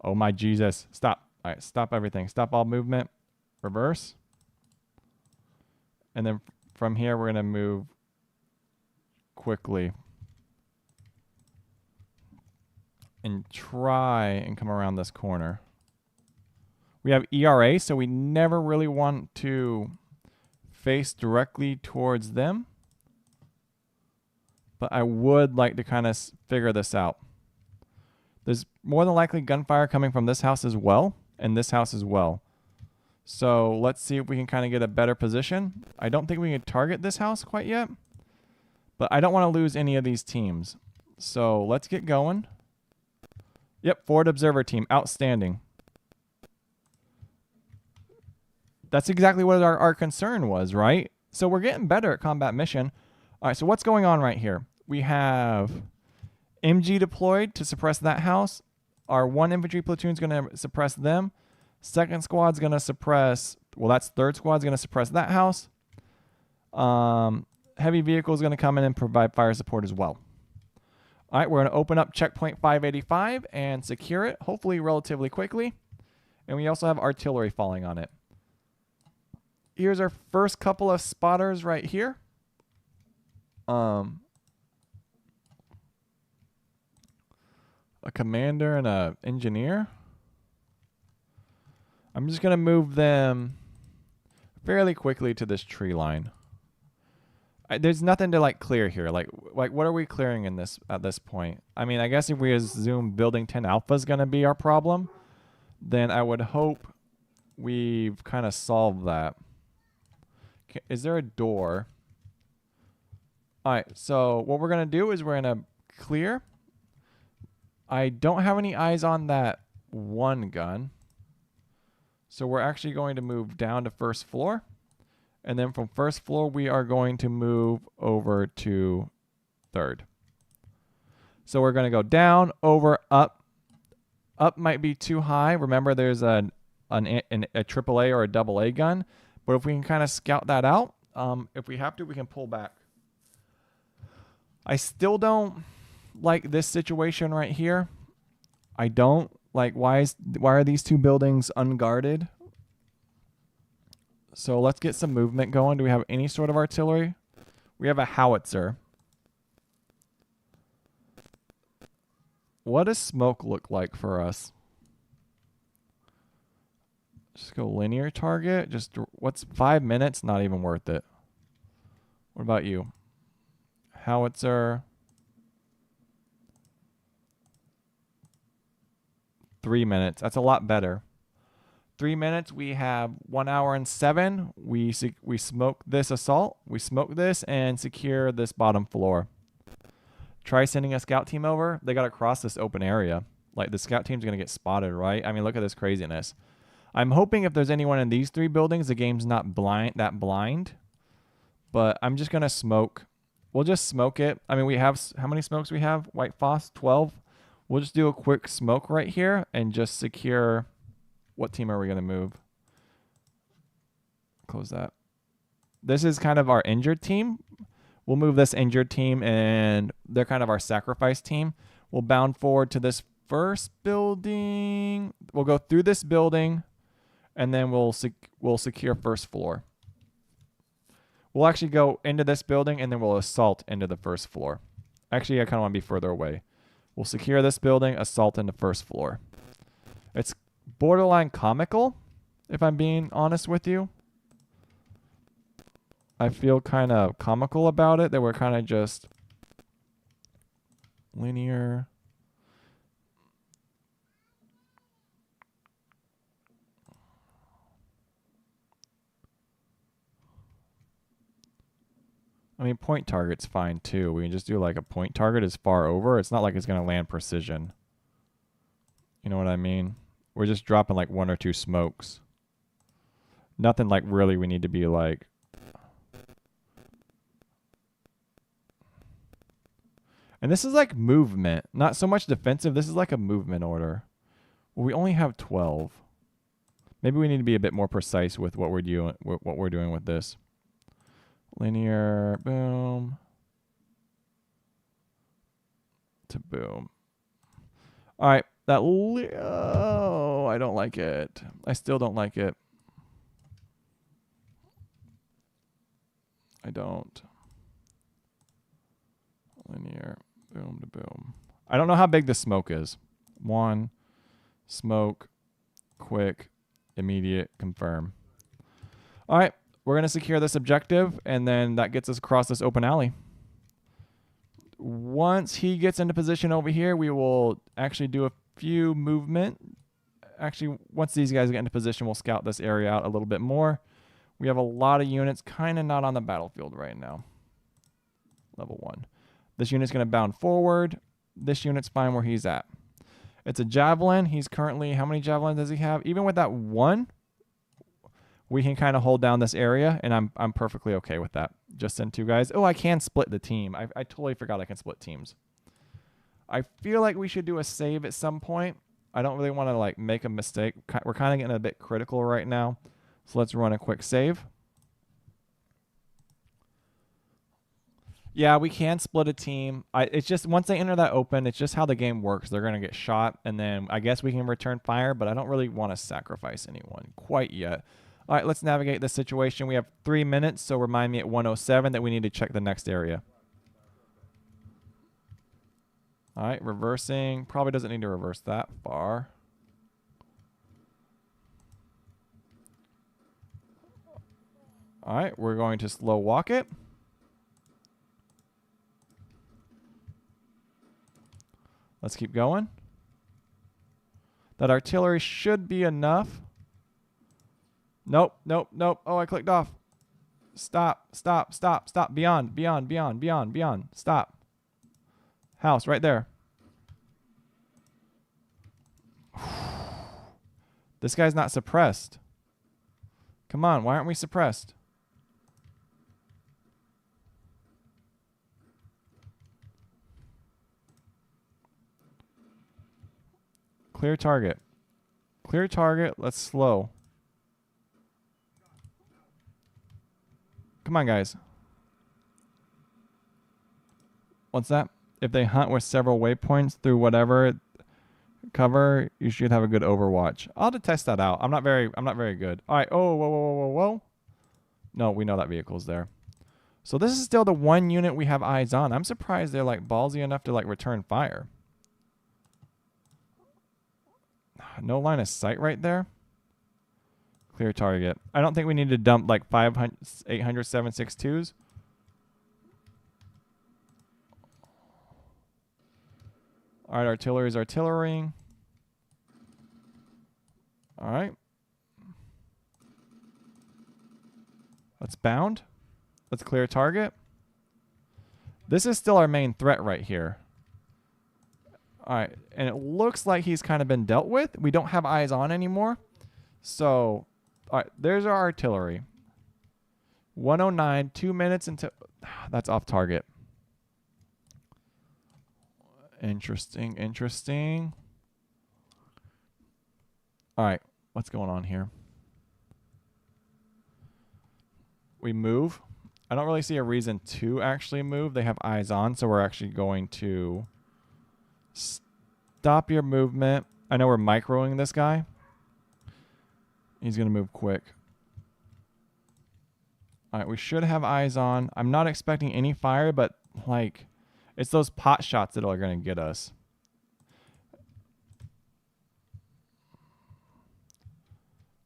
A: Oh my Jesus. Stop. All right, stop everything. Stop all movement. Reverse. And then from here, we're going to move quickly. And try and come around this corner. We have ERA, so we never really want to face directly towards them. But I would like to kind of figure this out. There's more than likely gunfire coming from this house as well, and this house as well. So let's see if we can kind of get a better position. I don't think we can target this house quite yet, but I don't want to lose any of these teams. So let's get going. Yep, forward observer team, outstanding. That's exactly what our concern was, right? So we're getting better at combat mission. All right, so what's going on right here? We have MG deployed to suppress that house. Our 1 infantry platoon is going to suppress them. Second squad's going to suppress, well, that's third squad's going to suppress that house. Heavy vehicle is going to come in and provide fire support as well. All right, we're going to open up checkpoint 585 and secure it, hopefully relatively quickly. And we also have artillery falling on it. Here's our first couple of spotters right here. A commander and a engineer. I'm just going to move them fairly quickly to this tree line. There's nothing to like clear here. Like what are we clearing in this at this point? I mean, I guess if we assume building 10 alpha is going to be our problem, then I would hope we've kind of solved that. Okay, is there a door? All right, so what we're going to do is we're going to clear. I don't have any eyes on that one gun. So we're actually going to move down to first floor. And then from first floor, we are going to move over to third. So we're going to go down, over, up. Up might be too high. Remember, there's a AAA or a AA gun. But if we can kind of scout that out, if we have to, we can pull back. I still don't like this situation right here. I don't like why are these two buildings unguarded? So let's get some movement going. Do we have any sort of artillery? We have a howitzer. What does smoke look like for us? Just go linear target. Just what's 5 minutes? Not even worth it. What about you? Howitzer. 3 minutes. That's a lot better. 3 minutes. We have 1 hour and 7. We smoke this assault. We smoke this and secure this bottom floor. Try sending a scout team over. They got to cross this open area. Like the scout team's going to get spotted, right? I mean, look at this craziness. I'm hoping if there's anyone in these 3 buildings, the game's not blind. But I'm just going to smoke. We'll just smoke it. I mean, we have, how many smokes we have? White Foss, 12. We'll just do a quick smoke right here and just secure. What team are we going to move? Close that. This is kind of our injured team. We'll move this injured team, and they're kind of our sacrifice team. We'll bound forward to this first building. We'll go through this building, and then we'll secure first floor. We'll actually go into this building, and then we'll assault into the first floor. Actually, I kind of want to be further away. We'll secure this building, assault into first floor. It's borderline comical if I'm being honest with you. I feel kind of comical about it, that we're kind of just linear. I mean, point target's fine too. We can just do like a point target is far over. It's not like it's going to land precision. You know what I mean? We're just dropping like 1 or 2 smokes. Nothing like really we need to be like. And this is like movement, not so much defensive. This is like a movement order. Well, we only have 12. Maybe we need to be a bit more precise with what we're doing. What we're doing with this. Linear, boom, to boom. All right, that. Oh, I don't like it. I still don't like it. I don't. Linear, boom to boom. I don't know how big the smoke is. 1, smoke, quick, immediate, confirm. All right, we're going to secure this objective, and then that gets us across this open alley. Once he gets into position over here, we will actually do a few movement. Actually, once these guys get into position, we'll scout this area out a little bit more. We have a lot of units kind of not on the battlefield right now. Level 1. This unit's going to bound forward. This unit's fine where he's at. It's a javelin. He's currently, how many javelins does he have? Even with that 1, we can kind of hold down this area, and I'm perfectly okay with that. Just send 2 guys. Oh, I can split the team. I totally forgot I can split teams. I feel like we should do a save at some point. I don't really want to like make a mistake. We're kind of getting a bit critical right now. So let's run a quick save. Yeah, we can split a team. It's just once they enter that open, it's just how the game works. They're going to get shot, and then I guess we can return fire, but I don't really want to sacrifice anyone quite yet. All right, let's navigate this situation. We have 3 minutes, so remind me at 1:07 that we need to check the next area. All right, reversing. Probably doesn't need to reverse that far. All right, we're going to slow walk it. Let's keep going. That artillery should be enough. Nope, nope, nope. Oh, I clicked off. Stop, stop, stop, stop. Beyond, beyond, beyond, beyond, beyond. Stop. House right there. This guy's not suppressed. Come on, why aren't we suppressed? Clear target. Clear target. Let's slow. Come on, guys. What's that? If they hunt with several waypoints through whatever cover, you should have a good overwatch. I'll have to test that out. I'm not very good. All right. Oh, whoa, whoa, whoa, whoa, whoa. No, we know that vehicle's there. So this is still the 1 unit we have eyes on. I'm surprised they're like ballsy enough to like return fire. No line of sight right there. Clear target. I don't think we need to dump like 500, 800, 762s. All right, artillery's artillerying. All right. Let's bound. Let's clear target. This is still our main threat right here. All right, and it looks like he's kind of been dealt with. We don't have eyes on anymore. So, all right, there's our artillery. 109, 2 minutes until... That's off target. Interesting, interesting. All right, what's going on here? We move. I don't really see a reason to actually move. They have eyes on, so we're actually going to stop your movement. I know we're microing this guy. He's going to move quick. All right, we should have eyes on. I'm not expecting any fire, but like it's those pot shots that are going to get us.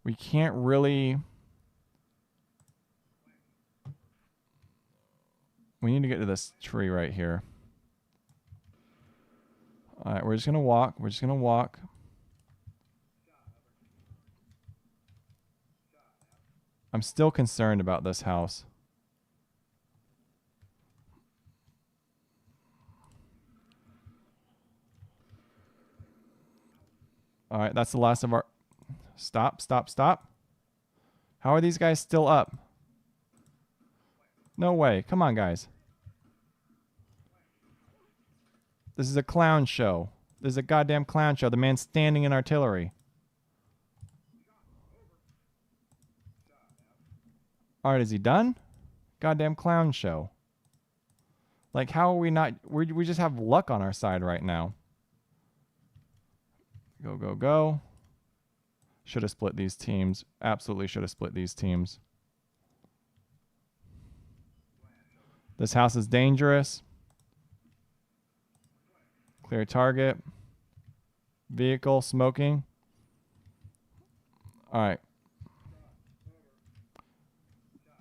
A: We can't really... We need to get to this tree right here. All right, we're just going to walk. We're just going to walk. I'm still concerned about this house. All right, that's the last of our... Stop, stop, stop. How are these guys still up? No way. Come on, guys. This is a clown show. This is a goddamn clown show. The man's standing in artillery. All right, is he done? Goddamn clown show. Like, how are we not... We just have luck on our side right now. Go, go, go. Should have split these teams. Absolutely should have split these teams. This house is dangerous. Clear target. Vehicle, smoking. All right.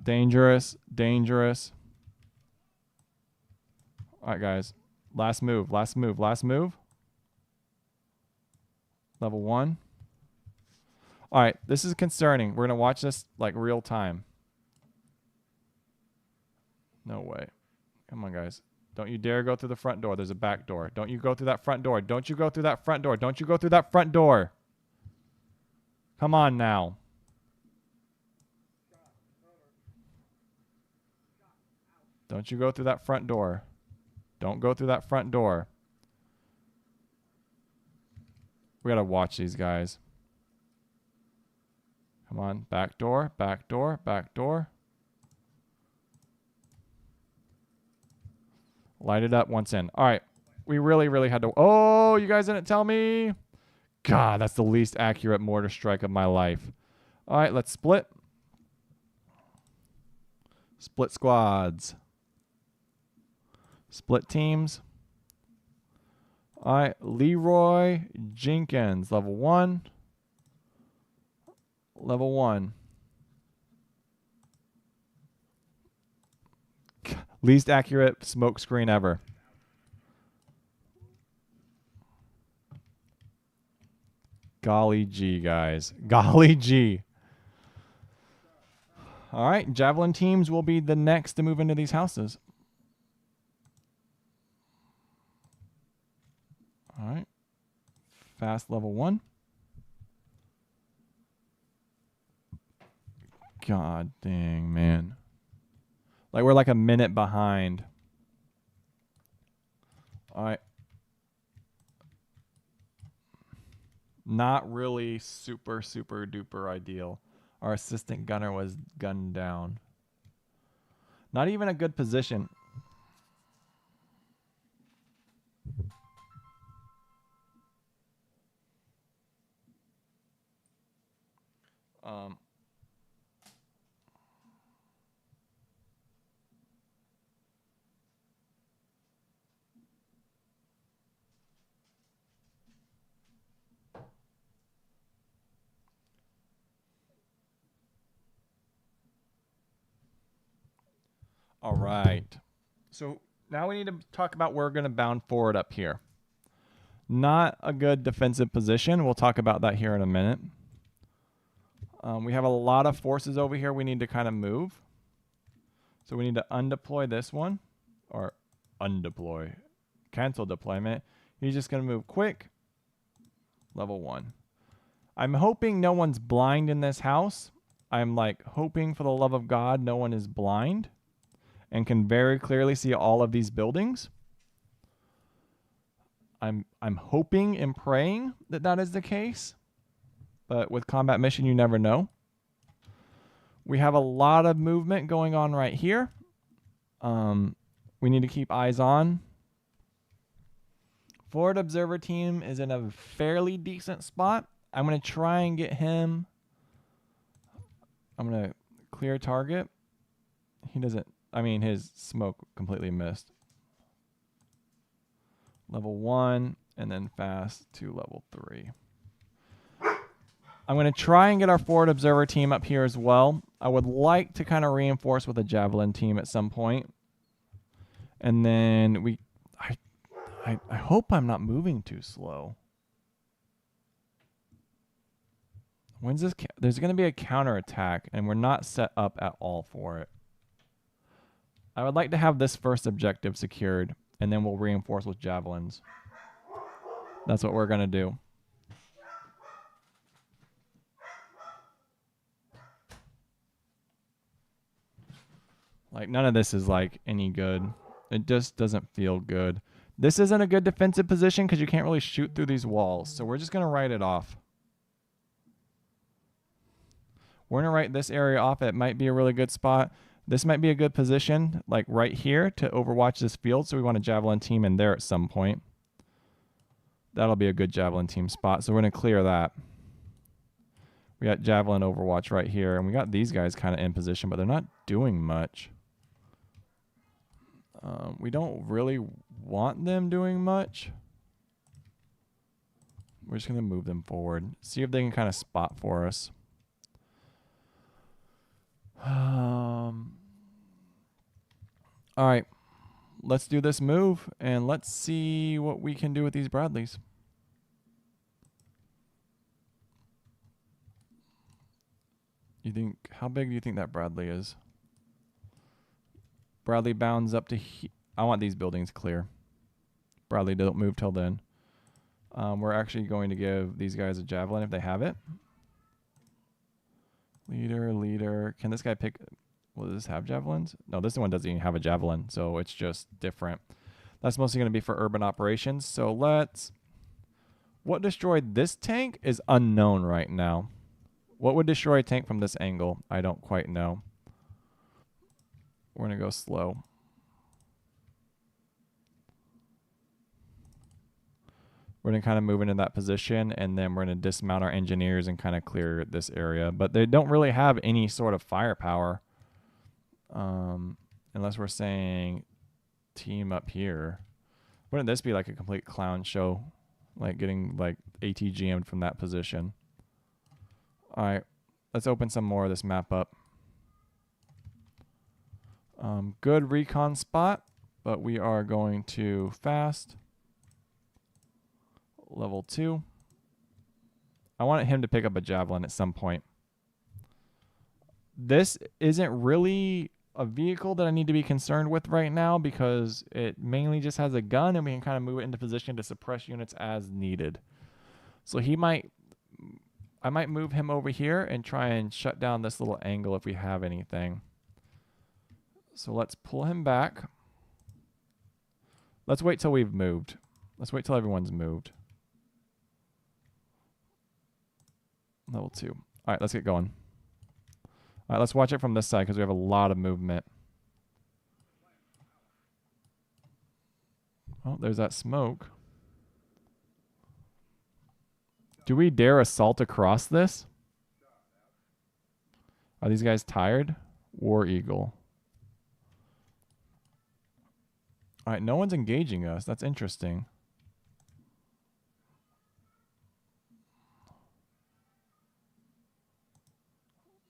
A: Dangerous, dangerous. All right, guys. Last move, last move, last move. Level 1. All right, this is concerning. We're going to watch this like real time. No way. Come on, guys. Don't you dare go through the front door. There's a back door. Don't you go through that front door. Don't you go through that front door. Don't you go through that front door. Come on now. Don't you go through that front door. Don't go through that front door. We got to watch these guys. Come on. Back door, back door, back door. Light it up once in. All right. We really, really had to... Oh, you guys didn't tell me. God, that's the least accurate mortar strike of my life. All right, let's split. Split squads. Split teams. All right, Leroy Jenkins, level 1. Level 1. Least accurate smoke screen ever. Golly gee, guys. Golly gee. All right, javelin teams will be the next to move into these houses. All right. Fast level 1. God dang, man. Like, we're like a minute behind. All right. Not really super, super duper ideal. Our assistant gunner was gunned down. Not even a good position. All right. So now we need to talk about where we're going to bound forward up here. Not a good defensive position. We'll talk about that here in a minute. We have a lot of forces over here we need to kind of move. So we need to undeploy this one. Or undeploy. Cancel deployment. He's just going to move quick. Level 1. I'm hoping no one's blind in this house. I'm like hoping for the love of God no one is blind and can very clearly see all of these buildings. I'm hoping and praying that that is the case. But with combat mission, you never know. We have a lot of movement going on right here. We need to keep eyes on. Forward observer team is in a fairly decent spot. I'm going to try and get him. I'm going to clear target. He doesn't... I mean, his smoke completely missed. Level 1, and then fast to level 3. I'm going to try and get our forward observer team up here as well. I would like to kind of reinforce with a javelin team at some point. And then I hope I'm not moving too slow. When's this? There's going to be a counterattack, and we're not set up at all for it. I would like to have this first objective secured, and then we'll reinforce with javelins. That's what we're going to do. Like, none of this is, like, any good. It just doesn't feel good. This isn't a good defensive position because you can't really shoot through these walls. So we're just going to write it off. We're going to write this area off. It might be a really good spot. This might be a good position, like right here, to overwatch this field. So we want a javelin team in there at some point. That'll be a good javelin team spot. So we're going to clear that. We got javelin overwatch right here. And we got these guys kind of in position, but they're not doing much. We don't really want them doing much. We're just going to move them forward. See if they can kind of spot for us. All right. Let's do this move, and let's see what we can do with these Bradleys. You think, how big do you think that Bradley is? Bradley bounds up to I want these buildings clear. Bradley, don't move till then. We're actually going to give these guys a javelin if they have it. Leader. Can this guy pick? Will this have javelins? No, this one doesn't even have a javelin, so it's just different. That's mostly going to be for urban operations. So what destroyed this tank is unknown right now. What would destroy a tank from this angle? I don't quite know. We're going to go slow. We're going to kind of move into that position, and then we're going to dismount our engineers and kind of clear this area. But they don't really have any sort of firepower. Unless we're saying team up here. Wouldn't this be like a complete clown show? Like getting like ATGM'd from that position. All right. Let's open some more of this map up. Good recon spot, but we are going to fast. Level 2. I wanted him to pick up a javelin at some point. This isn't really a vehicle that I need to be concerned with right now because it mainly just has a gun and we can kind of move it into position to suppress units as needed. So I might move him over here and try and shut down this little angle if we have anything. So let's pull him back. Let's wait till we've moved. Let's wait till everyone's moved. Level 2. All right, let's get going. All right, let's watch it from this side because we have a lot of movement. Oh, there's that smoke. Do we dare assault across this? Are these guys tired? War Eagle. All right, no one's engaging us. That's interesting.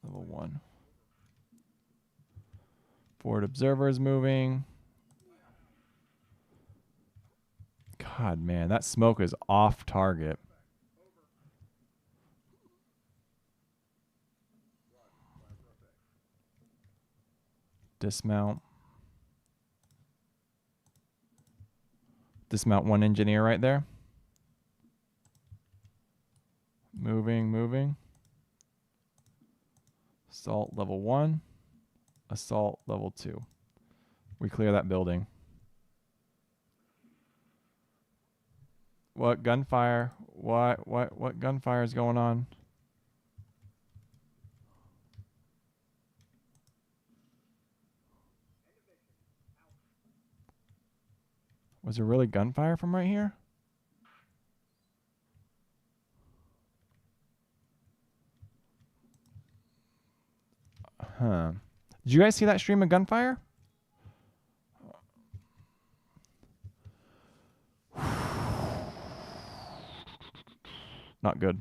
A: Level 1. Forward observer is moving. God, man, that smoke is off target. Dismount. Dismount one engineer right there. Moving. Assault level 1. Assault level 2. We clear that building. What gunfire? What gunfire is going on? Was there really gunfire from right here? Huh. Did you guys see that stream of gunfire? Not good.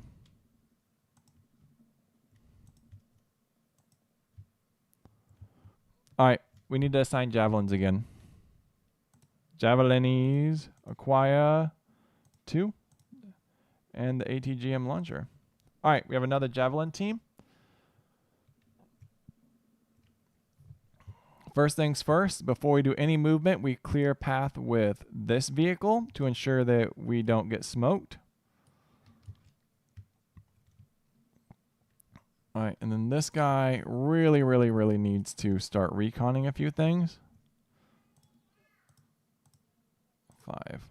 A: All right, we need to assign javelins again. Javelinies, acquire 2, and the ATGM launcher. All right, we have another javelin team. First things first, before we do any movement, we clear path with this vehicle to ensure that we don't get smoked. All right, and then this guy really needs to start reconning a few things. 5.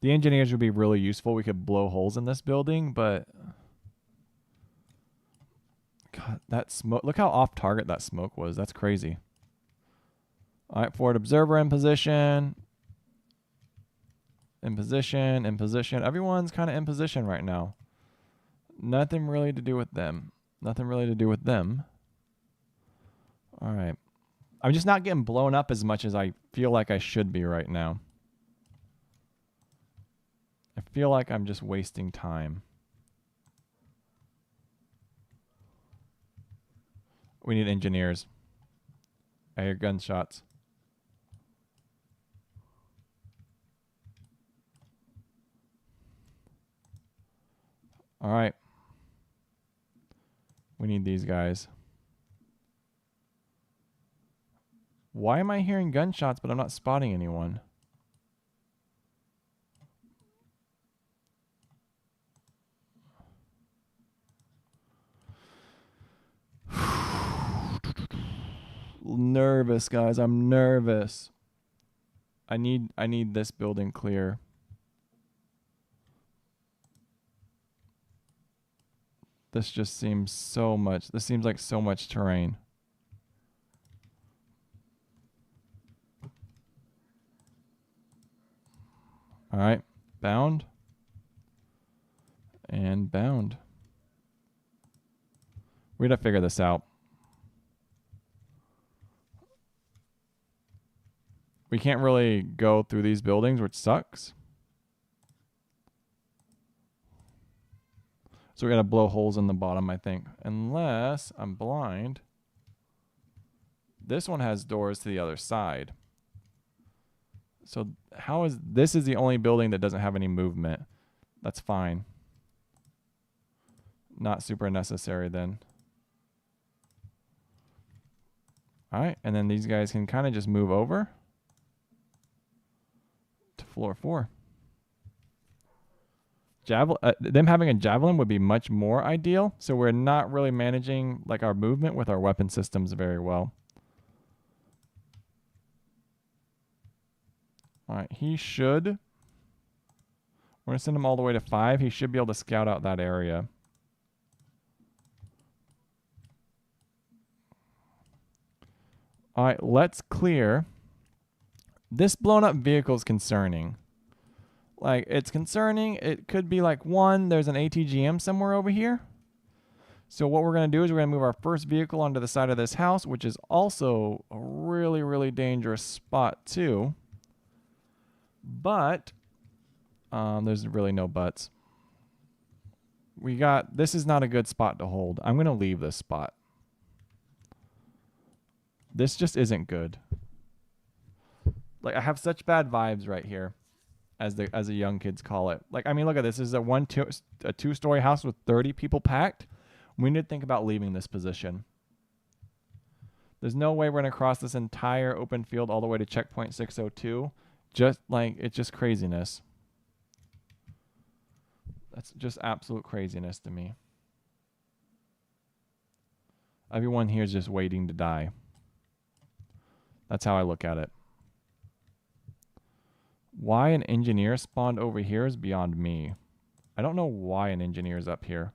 A: The engineers would be really useful. We could blow holes in this building, but God, that smoke, look how off target that smoke was. That's crazy. All right, forward observer in position. In position, in position. Everyone's kind of in position right now. Nothing really to do with them. Nothing really to do with them. All right. I'm just not getting blown up as much as I feel like I should be right now. I feel like I'm just wasting time. We need engineers. I hear gunshots. All right. We need these guys. Why am I hearing gunshots, but I'm not spotting anyone? Nervous, guys. I'm nervous. I need this building clear. This just seems so much. This seems like so much terrain. All right. Bound. And bound. We gotta figure this out. We can't really go through these buildings, which sucks. So we gotta blow holes in the bottom, I think. Unless I'm blind. This one has doors to the other side. So how is this is the only building that doesn't have any movement. That's fine. Not super necessary then. All right, and then these guys can kind of just move over to floor 4. Them having a javelin would be much more ideal. So we're not really managing like our movement with our weapon systems very well. All right, he should. We're going to send him all the way to 5. He should be able to scout out that area. All right, let's clear. This blown up vehicle is concerning. Like, it's concerning. It could be like, one, there's an ATGM somewhere over here. So what we're going to do is we're going to move our first vehicle onto the side of this house, which is also a really dangerous spot too. But there's really no buts. This is not a good spot to hold. I'm going to leave this spot. This just isn't good. Like, I have such bad vibes right here, as the young kids call it. Like, I mean, look at this. This is a 2-story house with 30 people packed. We need to think about leaving this position. There's no way we're going to cross this entire open field all the way to checkpoint 602. Just like, it's just craziness. That's just absolute craziness to me. Everyone here is just waiting to die. That's how I look at it. Why an engineer spawned over here is beyond me. I don't know why an engineer is up here.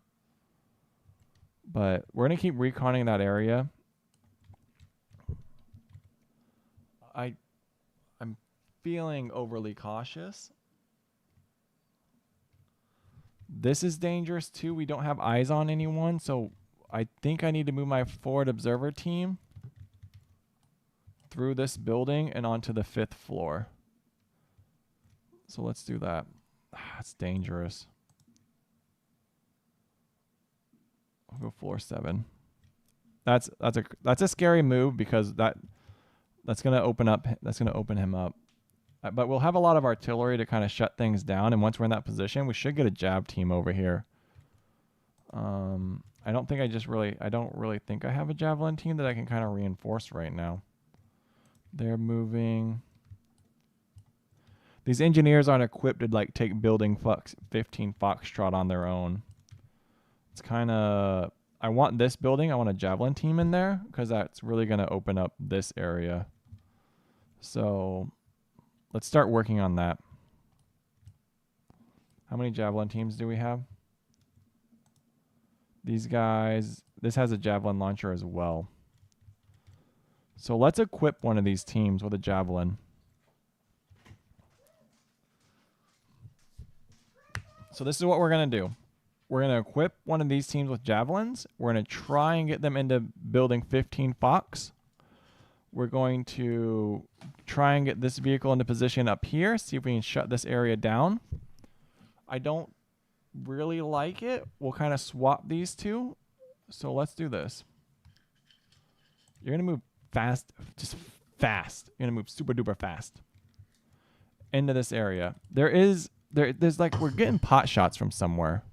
A: But we're going to keep reconning that area. I'm feeling overly cautious. This is dangerous too. We don't have eyes on anyone, so I think I need to move my forward observer team through this building and onto the 5th floor. So let's do that. It's dangerous. I'll go floor 7. That's a scary move because that's gonna open him up. But we'll have a lot of artillery to kind of shut things down. And once we're in that position, we should get a jab team over here. I don't really think I have a javelin team that I can kind of reinforce right now. They're moving. These engineers aren't equipped to like take building 15 Foxtrot on their own. It's kind of, I want this building. I want a javelin team in there because that's really going to open up this area. So let's start working on that. How many javelin teams do we have? These guys, this has a javelin launcher as well. So let's equip one of these teams with a javelin. So this is what we're going to do. We're going to equip one of these teams with javelins. We're going to try and get them into building 15 Fox. We're going to try and get this vehicle into position up here. See if we can shut this area down. I don't really like it. We'll kind of swap these two. So let's do this. You're going to move fast. Just fast. You're going to move super duper fast. Into this area. There's like, we're getting pot shots from somewhere.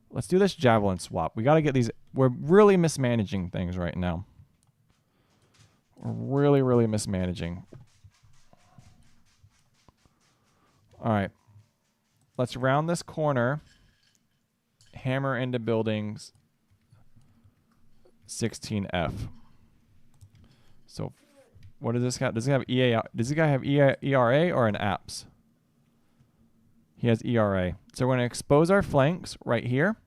A: Let's do this javelin swap. We got to get these. We're really mismanaging things right now. We're really, really mismanaging. All right. Let's round this corner. Hammer into buildings 16F. So what does this guy? Does he have EA? Does this guy have ERA or an APS? He has ERA. So we're going to expose our flanks right here.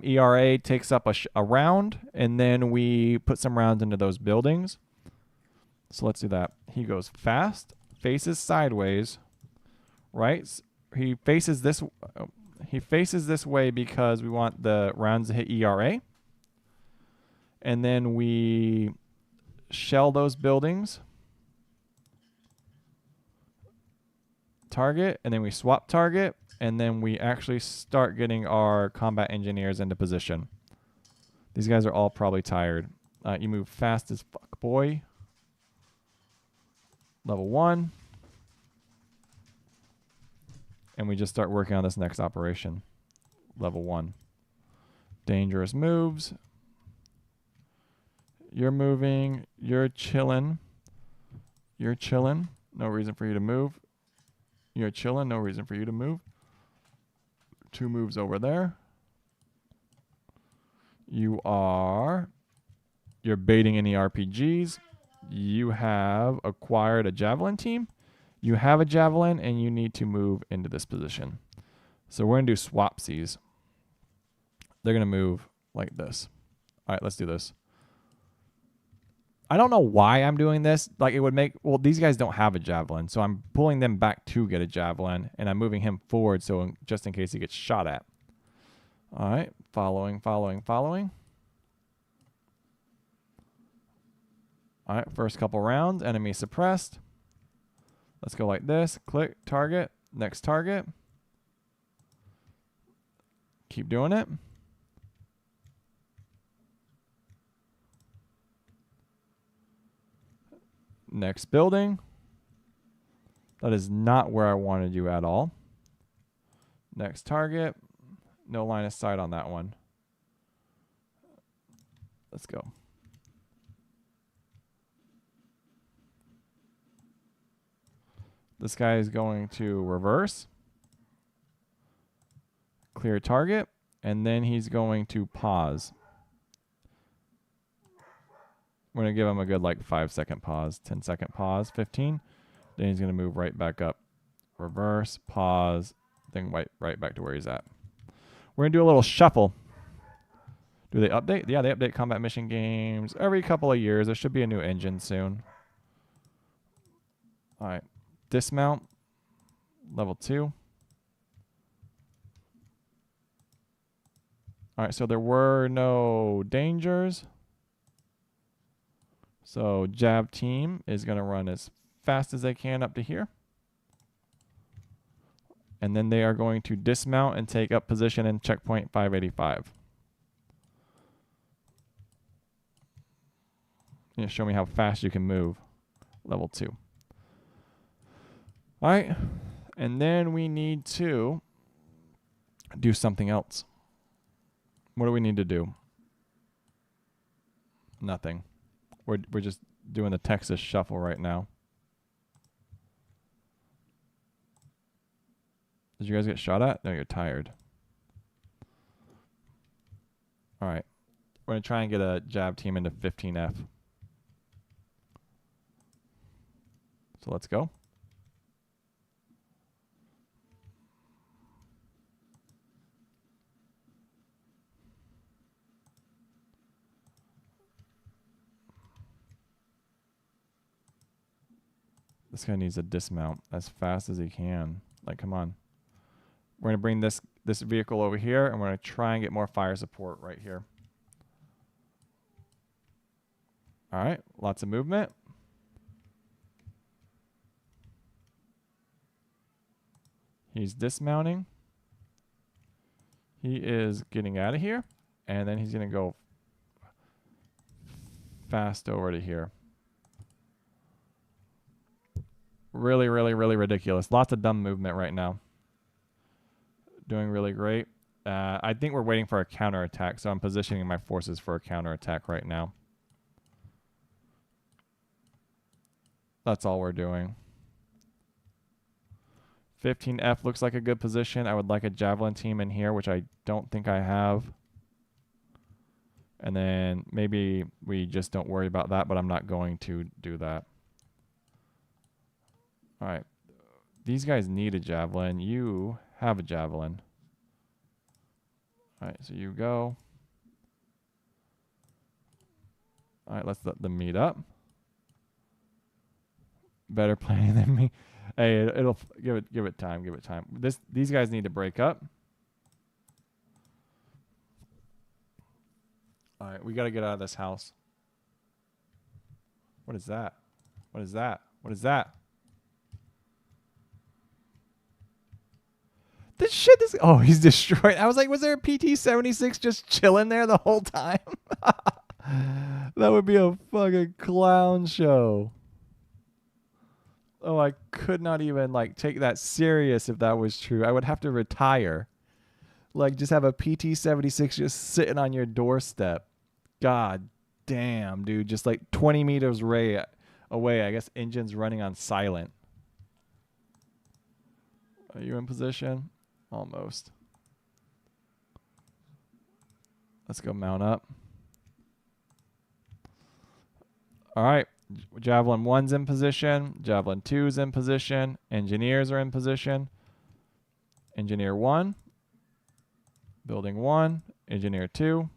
A: ERA takes up a round, and then we put some rounds into those buildings. So let's do that. He goes fast, faces sideways, right? He faces this. He faces this way because we want the rounds to hit ERA. And then we shell those buildings. Target, and then we swap target, and then we actually start getting our combat engineers into position. These guys are all probably tired. You move fast as fuck, boy. Level 1. And we just start working on this next operation. Level 1. Dangerous moves. You're moving. You're chilling. You're chilling. No reason for you to move. You're chilling. No reason for you to move. 2 moves over there. You're baiting any RPGs. You have acquired a javelin team. You have a javelin, and you need to move into this position. So we're going to do swapsies. They're going to move like this. All right, let's do this. I don't know why I'm doing this. Like, it would make, well, these guys don't have a javelin, so I'm pulling them back to get a javelin, and I'm moving him forward so just in case he gets shot at. All right, following. All right, first couple rounds, enemy suppressed. Let's go like this. Click, target, next target. Keep doing it. Next building. That is not where I wanted you at all. Next target. No line of sight on that one. Let's go. This guy is going to reverse. Clear target. And then he's going to pause. We're going to give him a good like 5-second pause, 10-second pause, 15. Then he's going to move right back up. Reverse, pause, then right back to where he's at. We're going to do a little shuffle. Do they update? Yeah, they update combat mission games every couple of years. There should be a new engine soon. All right. Dismount. Level 2. All right, so there were no dangers. So Jab team is going to run as fast as they can up to here. And then they are going to dismount and take up position in checkpoint 585. You show me how fast you can move. Level 2. All right. And then we need to do something else. What do we need to do? Nothing. We're just doing the Texas shuffle right now. Did you guys get shot at? No, you're tired. All right. We're going to try and get a jab team into 15F. So let's go. This guy needs to dismount as fast as he can. Like, come on. We're going to bring this vehicle over here, and we're going to try and get more fire support right here. All right. Lots of movement. He's dismounting. He is getting out of here, and then he's going to go fast over to here. Really, really, really ridiculous. Lots of dumb movement right now. Doing really great. I think we're waiting for a counterattack, so I'm positioning my forces for a counterattack right now. That's all we're doing. 15F looks like a good position. I would like a javelin team in here, which I don't think I have. And then maybe we just don't worry about that, but I'm not going to do that. All right. These guys need a javelin. You have a javelin. All right, so you go. All right, let's let them meet up. Better planning than me. Hey, it'll give it time. Give it time. These guys need to break up. All right, we got to get out of this house. What is that? What is that? What is that? This shit is... Oh, he's destroyed. I was like, was there a PT-76 just chilling there the whole time? That would be a fucking clown show. Oh, I could not even, like, take that serious if that was true. I would have to retire. Like, just have a PT-76 just sitting on your doorstep. God damn, dude. Just, like, 20 meters away. I guess engine's running on silent. Are you in position? Almost. Let's go mount up. All right. Javelin 1's in position. Javelin 2's in position. Engineers are in position. Engineer 1. Building 1. Engineer 2.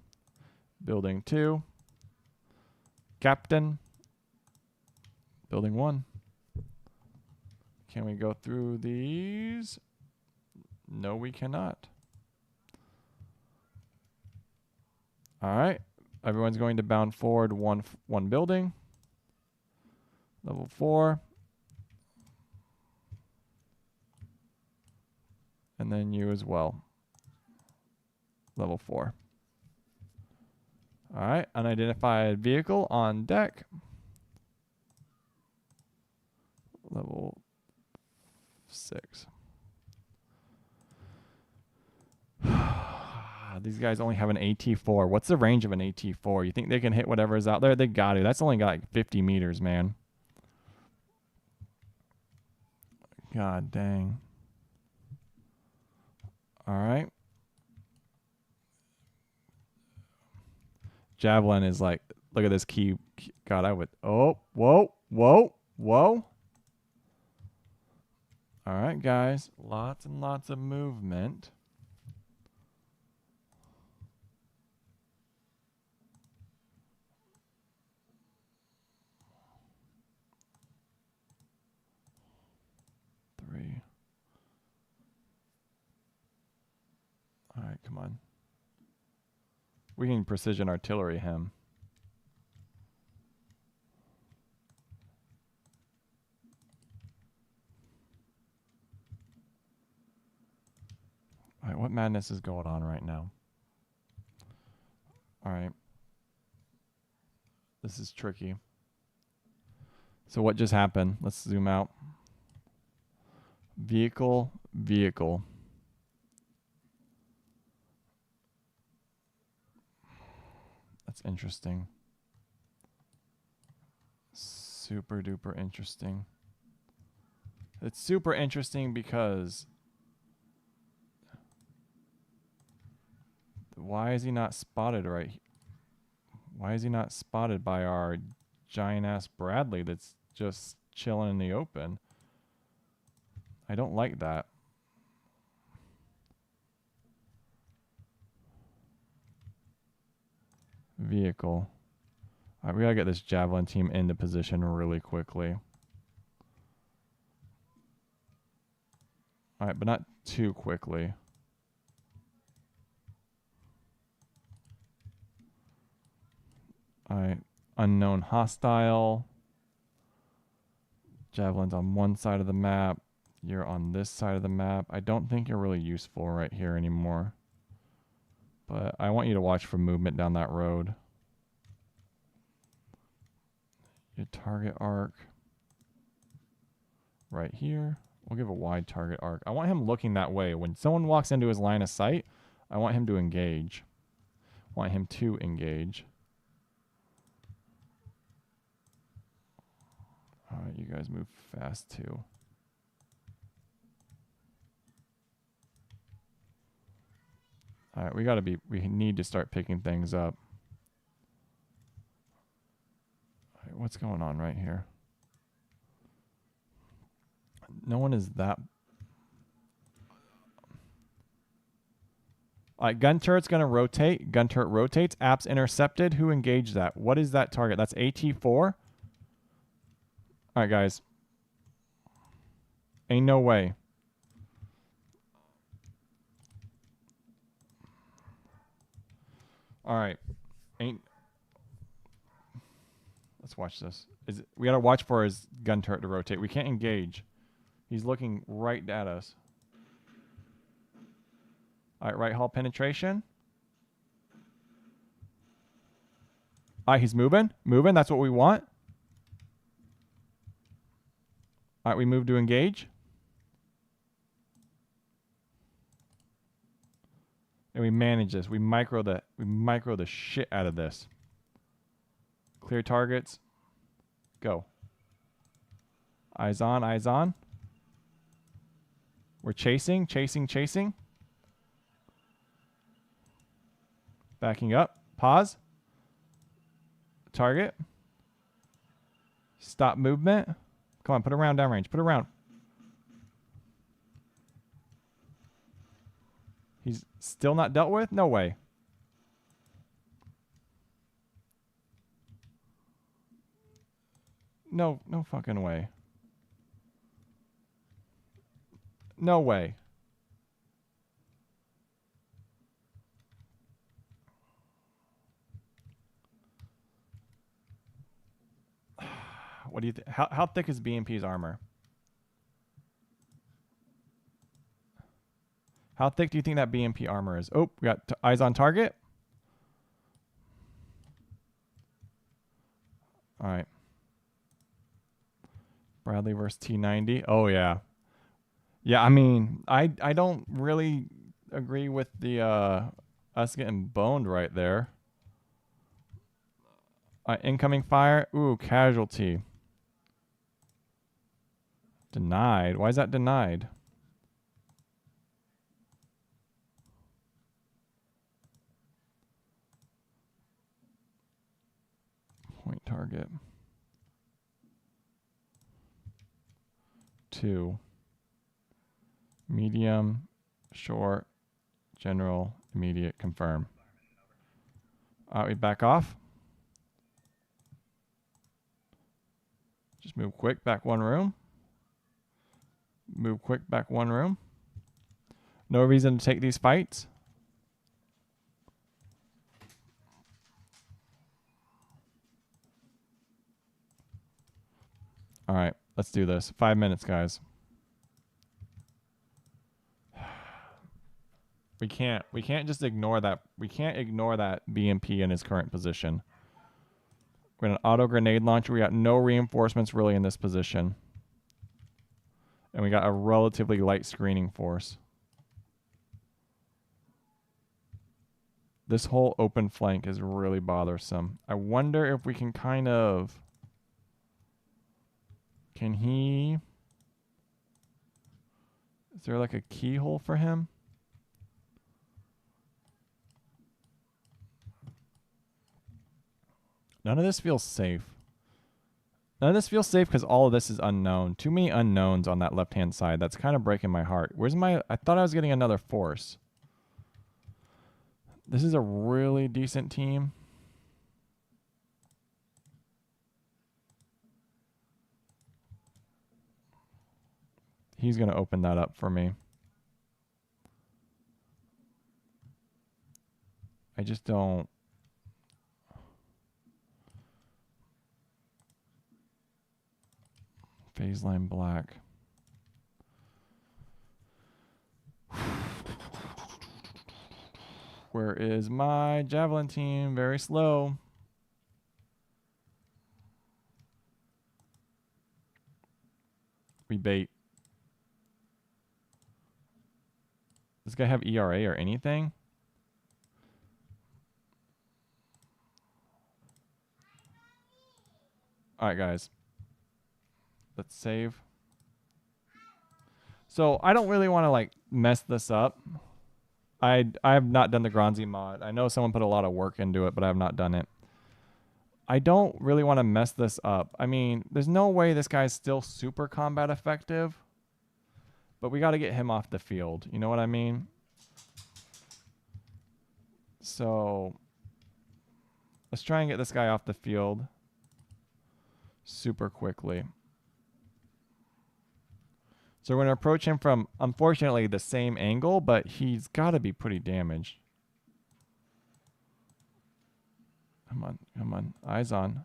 A: Building 2. Captain. Building 1. Can we go through these? No, we cannot. All right. Everyone's going to bound forward one building. Level 4. And then you as well. Level 4. All right. Unidentified vehicle on deck. Level 6. These guys only have an AT-4. What's the range of an AT-4? You think they can hit whatever's out there? They got to. That's only got like 50 meters, man. God dang. All right. Javelin is like, look at this key. God, I would. Oh, whoa, whoa, whoa. All right, guys. Lots and lots of movement. All right, come on. We can precision artillery him. All right, what madness is going on right now? All right. This is tricky. So what just happened? Let's zoom out. Vehicle, vehicle. That's interesting. Super duper interesting. It's super interesting because why is he not spotted right? Why is he not spotted by our giant ass Bradley that's just chilling in the open? I don't like that. Vehicle. All right, we gotta get this Javelin team into position really quickly. All right, but not too quickly. All right, unknown hostile. Javelin's on one side of the map. You're on this side of the map. I don't think you're really useful right here anymore. But I want you to watch for movement down that road. Your target arc. Right here. We'll give a wide target arc. I want him looking that way. When someone walks into his line of sight, I want him to engage. I want him to engage. All right, you guys move fast too. All right, we need to start picking things up. All right, what's going on right here? No one is that. All right, gun turret's going to rotate. Gun turret rotates. Apps intercepted. Who engaged that? What is that target? That's AT4. All right, guys. Ain't no way. All right. Let's watch this. We got to watch for his gun turret to rotate. We can't engage. He's looking right at us. All right, right hull penetration. All right, he's moving. Moving. That's what we want. All right, we move to engage. And we manage this. We micro the shit out of this. Clear targets. Go. Eyes on, eyes on. We're chasing, chasing, chasing. Backing up. Pause. Target. Stop movement. Come on, put a round downrange. Put a round. He's still not dealt with? No way. No fucking way. No way. What do you think? How thick is BMP's armor? How thick do you think that BMP armor is? Oh, we got eyes on target. All right. Bradley versus T90. Oh, yeah. Yeah, I mean, I don't really agree with the us getting boned right there. Incoming fire. Ooh, casualty. Denied. Why is that denied? Point target. 2. Medium, short, general, immediate, confirm. We back off. Just move quick, back one room. Move quick, back one room. No reason to take these fights. All right, let's do this. 5 minutes, guys. We can't just ignore that. We can't ignore that BMP in his current position. We got an auto grenade launcher. We got no reinforcements really in this position. And we got a relatively light screening force. This whole open flank is really bothersome. I wonder if we can kind of... Can he... Is there like a keyhole for him? None of this feels safe. None of this feels safe because all of this is unknown. Too many unknowns on that left-hand side. That's kind of breaking my heart. Where's my... I thought I was getting another force. This is a really decent team. He's going to open that up for me. I just don't... Phase line black. Where is my javelin team? Very slow. We bait. Does this guy have ERA or anything? All right, guys. Let's save. So I don't really want to like mess this up. I have not done the Gronzi mod. I know someone put a lot of work into it, but I have not done it. I don't really want to mess this up. I mean, there's no way this guy's still super combat effective, but we got to get him off the field. You know what I mean? So let's try and get this guy off the field super quickly. So we're going to approach him from, unfortunately, the same angle, but he's got to be pretty damaged. Come on, come on. Eyes on.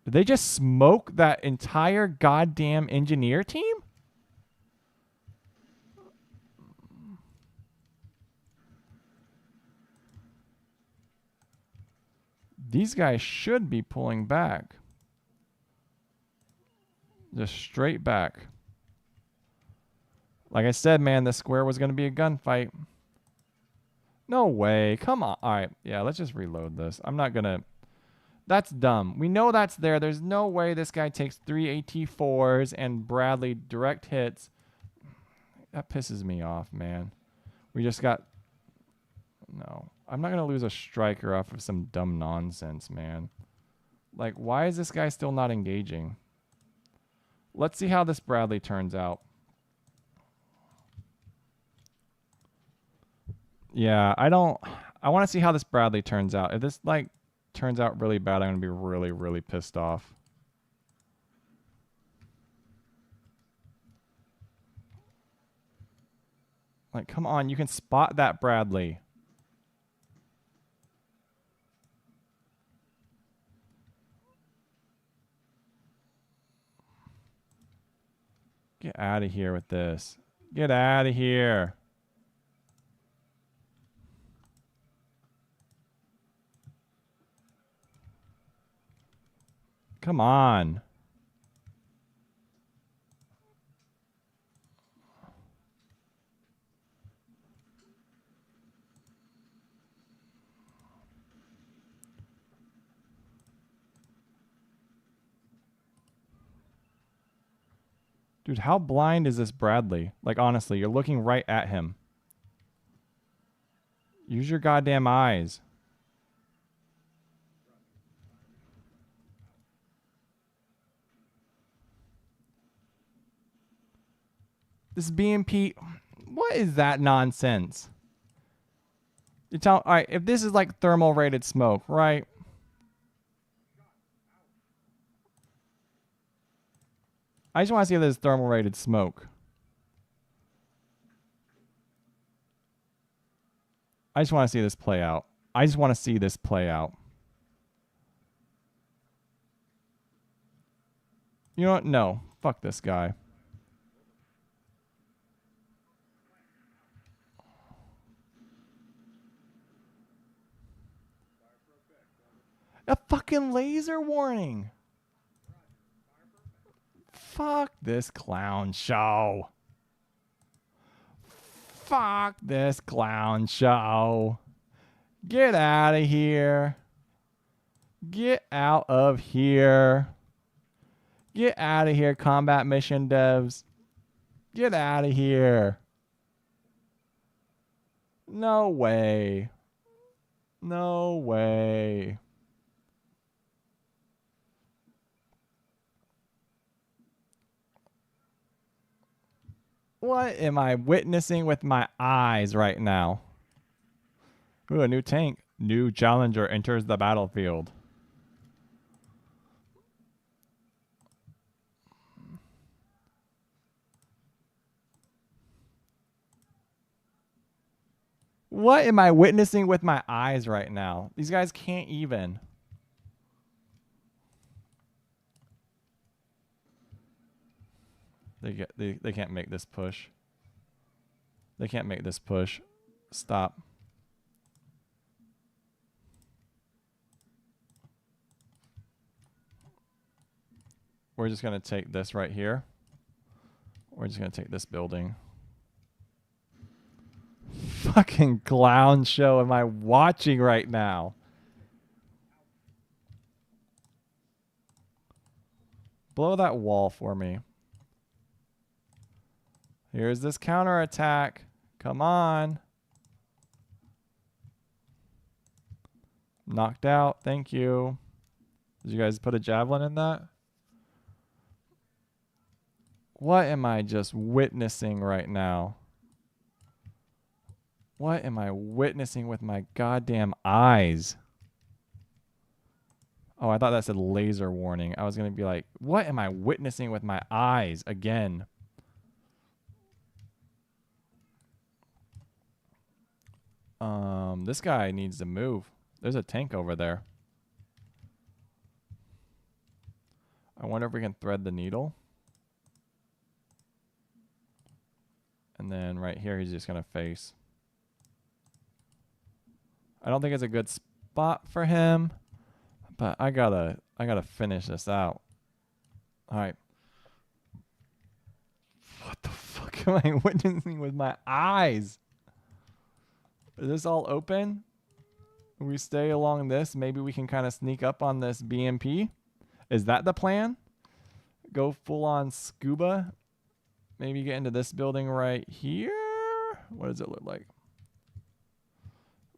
A: Did they just smoke that entire goddamn engineer team? These guys should be pulling back. Just straight back. Like I said, man, this square was going to be a gunfight. No way. Come on. All right. Yeah, let's just reload this. I'm not going to... That's dumb. We know that's there. There's no way this guy takes 3 AT4s and Bradley direct hits. That pisses me off, man. We just got... No. I'm not going to lose a striker off of some dumb nonsense, man. Like, why is this guy still not engaging? Let's see how this Bradley turns out. Yeah, I want to see how this Bradley turns out. If this, like, turns out really bad, I'm going to be really, really pissed off. Like, come on, you can spot that Bradley. Get out of here with this. Get out of here. Come on. Dude, how blind is this Bradley? Like, honestly, you're looking right at him. Use your goddamn eyes. This BMP, what is that nonsense? You tell, all right, if this is like thermal rated smoke, right? I just want to see if this is thermal rated smoke. I just want to see this play out. I just want to see this play out. You know what? No. Fuck this guy. fucking laser warning. Fuck this clown show. Fuck this clown show. Get out of here. Get out of here. Get out of here, combat mission devs. Get out of here. No way. No way. What am I witnessing with my eyes right now? Ooh, a new tank. New challenger enters the battlefield. What am I witnessing with my eyes right now? These guys can't even. They can't make this push. They can't make this push. Stop. We're just going to take this right here. We're just going to take this building. Fucking clown show am I watching right now? Blow that wall for me. Here's this counterattack. Come on. Knocked out. Thank you. Did you guys put a javelin in that? What am I just witnessing right now? What am I witnessing with my goddamn eyes? Oh, I thought that said laser warning. I was going to be like, what am I witnessing with my eyes again? This guy needs to move. There's a tank over there. I wonder if we can thread the needle. And then right here, he's just going to face. I don't think it's a good spot for him, but I gotta finish this out. All right. What the fuck am I witnessing with my eyes? Is this all open? We stay along this. Maybe we can kind of sneak up on this BMP. Is that the plan? Go full on scuba. Maybe get into this building right here. What does it look like?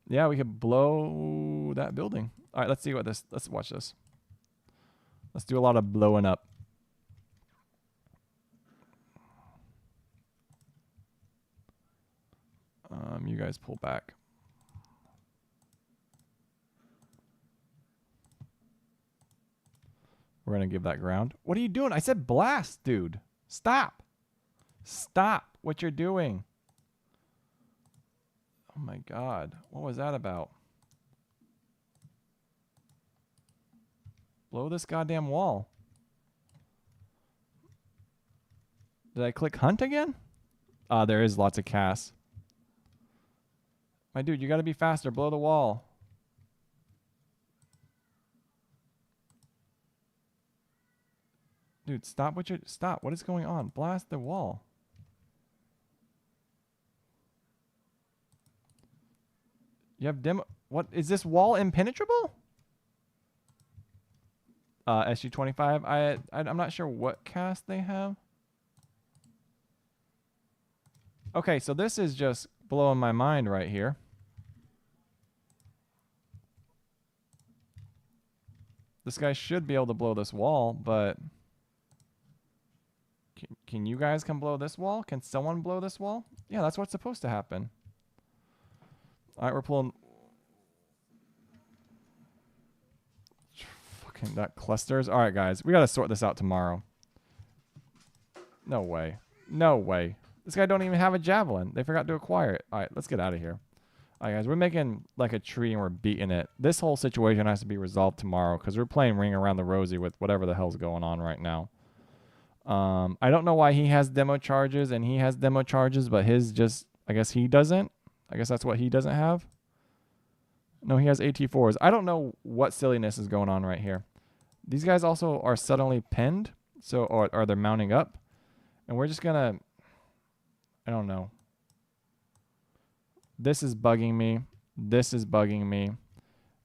A: Yeah, we could blow that building. All right, let's see what this. Let's watch this. Let's do a lot of blowing up. You guys pull back. We're gonna give that ground. What are you doing? I said blast, dude. Stop. Stop what you're doing. Oh my God. What was that about? Blow this goddamn wall. Did I click hunt again? There is lots of casts. My dude, you gotta be faster. Blow the wall. Dude, stop what you're... Stop. What is going on? Blast the wall. You have demo... What? Is this wall impenetrable? SU-25. I'm not sure what cast they have. Okay, so this is just blowing my mind right here. This guy should be able to blow this wall, but... Can you guys come blow this wall? Can someone blow this wall? Yeah, that's what's supposed to happen. All right, we're pulling... Fucking that clusters. All right, guys. We got to sort this out tomorrow. No way. No way. This guy don't even have a javelin. They forgot to acquire it. All right, let's get out of here. All right, guys. We're making like a tree and we're beating it. This whole situation has to be resolved tomorrow because we're playing Ring Around the Rosie with whatever the hell's going on right now. I don't know why he has demo charges and he has demo charges, but his just... I guess he doesn't. I guess that's what he doesn't have. No, he has AT4s. I don't know what silliness is going on right here. These guys also are suddenly pinned. So, or they're mounting up. And we're just going to, I don't know. This is bugging me. This is bugging me.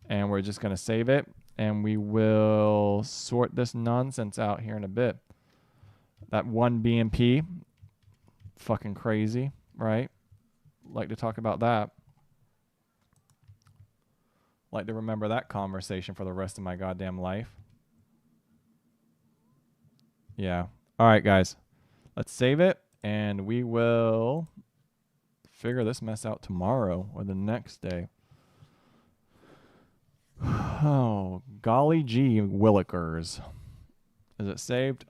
A: And we're just going to save it. And we will sort this nonsense out here in a bit. That one BMP. Fucking crazy, right? Like to talk about that. Like to remember that conversation for the rest of my goddamn life. Yeah. All right, guys. Let's save it. And we will figure this mess out tomorrow or the next day. Oh, golly gee, Willikers. Is it saved?